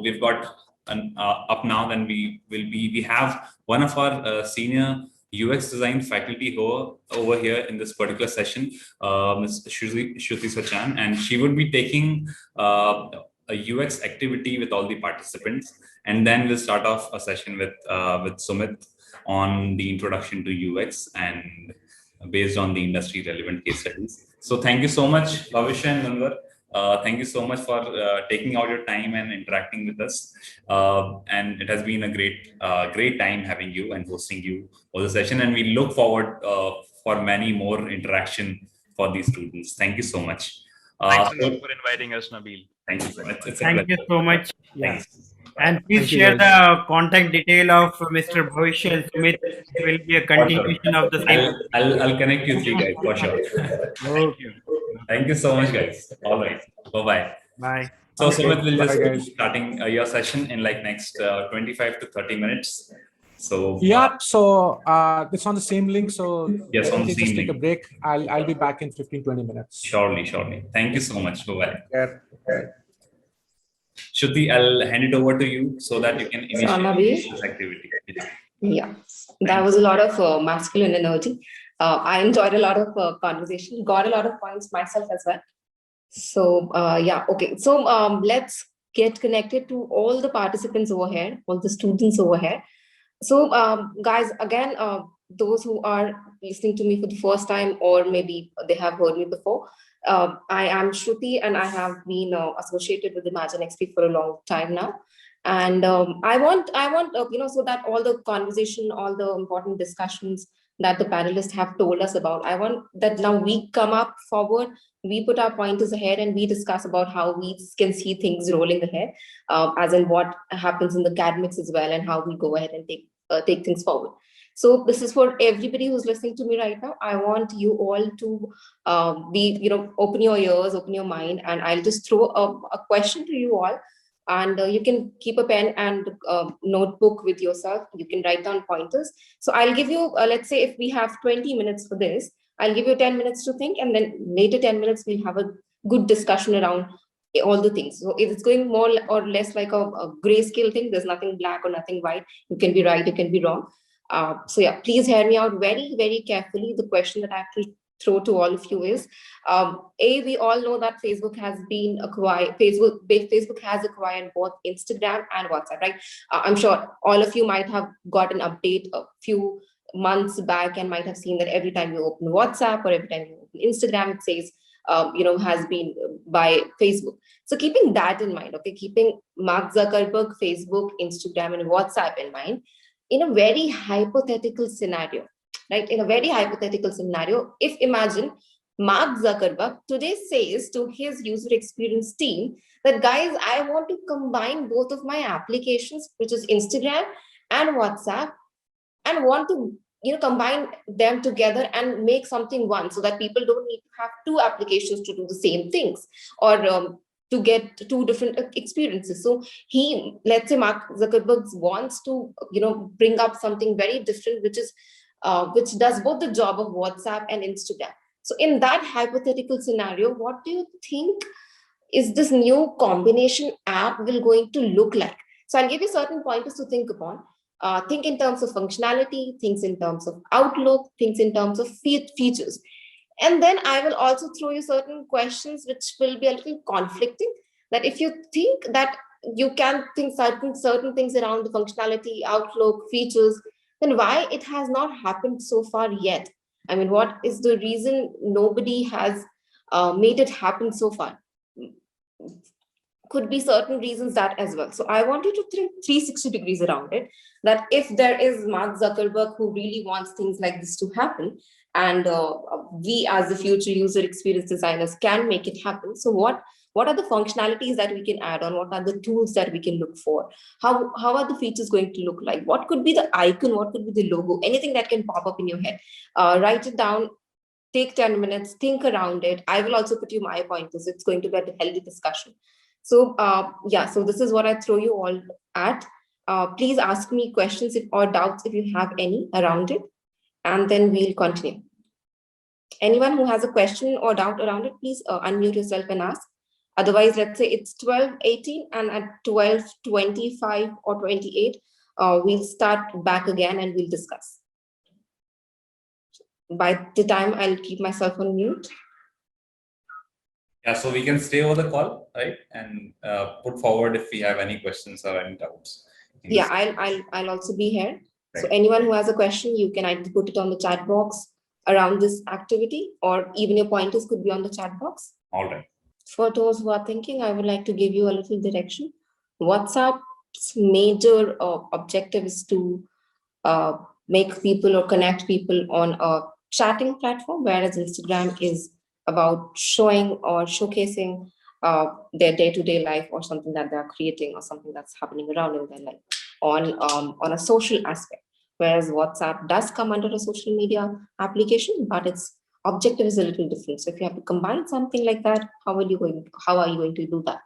we've got up now. Then we have one of our senior UX design faculty over here in this particular session, Ms. Shruti Sachan, and she would be taking a UX activity with all the participants, and then we'll start off a session with Sumit on the introduction to UX and based on the industry relevant case studies. So thank you so much, Bhavishya and Manvar. Thank you so much for taking out your time and interacting with us. And it has been a great time having you and hosting you for the session. And we look forward for many more interaction for these students. Thank you so much. Thanks a lot for inviting us, Nabil. Thank you so much. Thank you so much. Yeah. Thanks. And please Thank you, share guys. the contact detail of Mr. Bhavishya and Sumit. It will be a continuation of the same. I'll connect you three guys for sure. Okay. Thank you so much, guys. All right. Bye-bye. Bye. So Okay. Sumit will just Bye, be guys. starting your session in like next 25 to 30 minutes. So Yeah, so it's on the same link. So Yes, on the just same take a link. break. I'll be back in 15-20 minutes. Surely. Thank you so much. Bye-bye. Yeah. Shruti, I'll hand it over to you so that you can initiate Nabil? this activity. Yeah, that was a lot of masculine energy. I enjoyed a lot of conversation, got a lot of points myself as well. So, yeah, okay. So, let's get connected to all the participants over here, all the students over here. So, guys, again, those who are listening to me for the first time, or maybe they have heard me before, I am Shruti, and I have been associated with ImaginXP for a long time now. And I want, so that all the conversation, all the important discussions that the panelists have told us about, I want that now we come up forward, we put our pointers ahead, and we discuss about how we can see things rolling ahead, as in what happens in the academics as well, and how we go ahead and take things forward. So this is for everybody who's listening to me right now. I want you all to open your ears, open your mind, and I'll just throw a question to you all. And you can keep a pen and notebook with yourself. You can write down pointers. So I'll give you, let's say if we have 20 minutes for this, I'll give you 10 minutes to think, and then later 10 minutes, we'll have a good discussion around all the things. So if it's going more or less like a grayscale thing, there's nothing black or nothing white. You can be right, you can be wrong. So yeah, please hear me out very, very carefully. The question that I have to throw to all of you is, we all know that Facebook has been acquired. Facebook has acquired both Instagram and WhatsApp, right? I'm sure all of you might have got an update a few months back and might have seen that every time you open WhatsApp or every time you open Instagram, it says, has been by Facebook. So keeping that in mind, okay, keeping Mark Zuckerberg, Facebook, Instagram, and WhatsApp in mind, in a very hypothetical scenario, right? In a very hypothetical scenario, if imagine Mark Zuckerberg today says to his user experience team that, guys, I want to combine both of my applications, which is Instagram and WhatsApp, and want to combine them together and make something one, so that people don't need to have two applications to do the same things, or to get two different experiences. So let's say Mark Zuckerberg wants to bring up something very different, which does both the job of WhatsApp and Instagram. So in that hypothetical scenario, what do you think is this new combination app will going to look like? So I'll give you certain pointers to think upon. Think in terms of functionality, things in terms of outlook, things in terms of features. And then I will also throw you certain questions which will be a little conflicting, that if you think that you can think certain things around the functionality, outlook, features, then why it has not happened so far yet? I mean, what is the reason nobody has made it happen so far? could be certain reasons that as well. So I want you to think 360 degrees around it, that if there is Mark Zuckerberg who really wants things like this to happen, and we as the future user experience designers can make it happen. So what are the functionalities that we can add on? What are the tools that we can look for? How are the features going to look like? What could be the icon? What could be the logo? Anything that can pop up in your head. Write it down, take 10 minutes, think around it. I will also put you my pointers. It's going to be a healthy discussion. So yeah, so this is what I throw you all at. Please ask me questions or doubts if you have any around it, and then we'll continue. Anyone who has a question or doubt around it, please unmute yourself and ask. Otherwise, let's say it's 12:18 and at 12:25 or 28, we'll start back again and we'll discuss. By the time I'll keep myself on mute. Yeah, so we can stay over the call, right? And put forward if we have any questions or any doubts. Yeah, I'll also be here. Right. So anyone who has a question, you can either put it on the chat box around this activity, or even your pointers could be on the chat box. All right. For those who are thinking, I would like to give you a little direction. WhatsApp's major objective is to make people or connect people on a chatting platform, whereas Instagram is about showing or showcasing their day-to-day life, or something that they're creating, or something that's happening around in their life on a social aspect. Whereas WhatsApp does come under a social media application, but its objective is a little different. So if you have to combine something like that, how are you going to do that?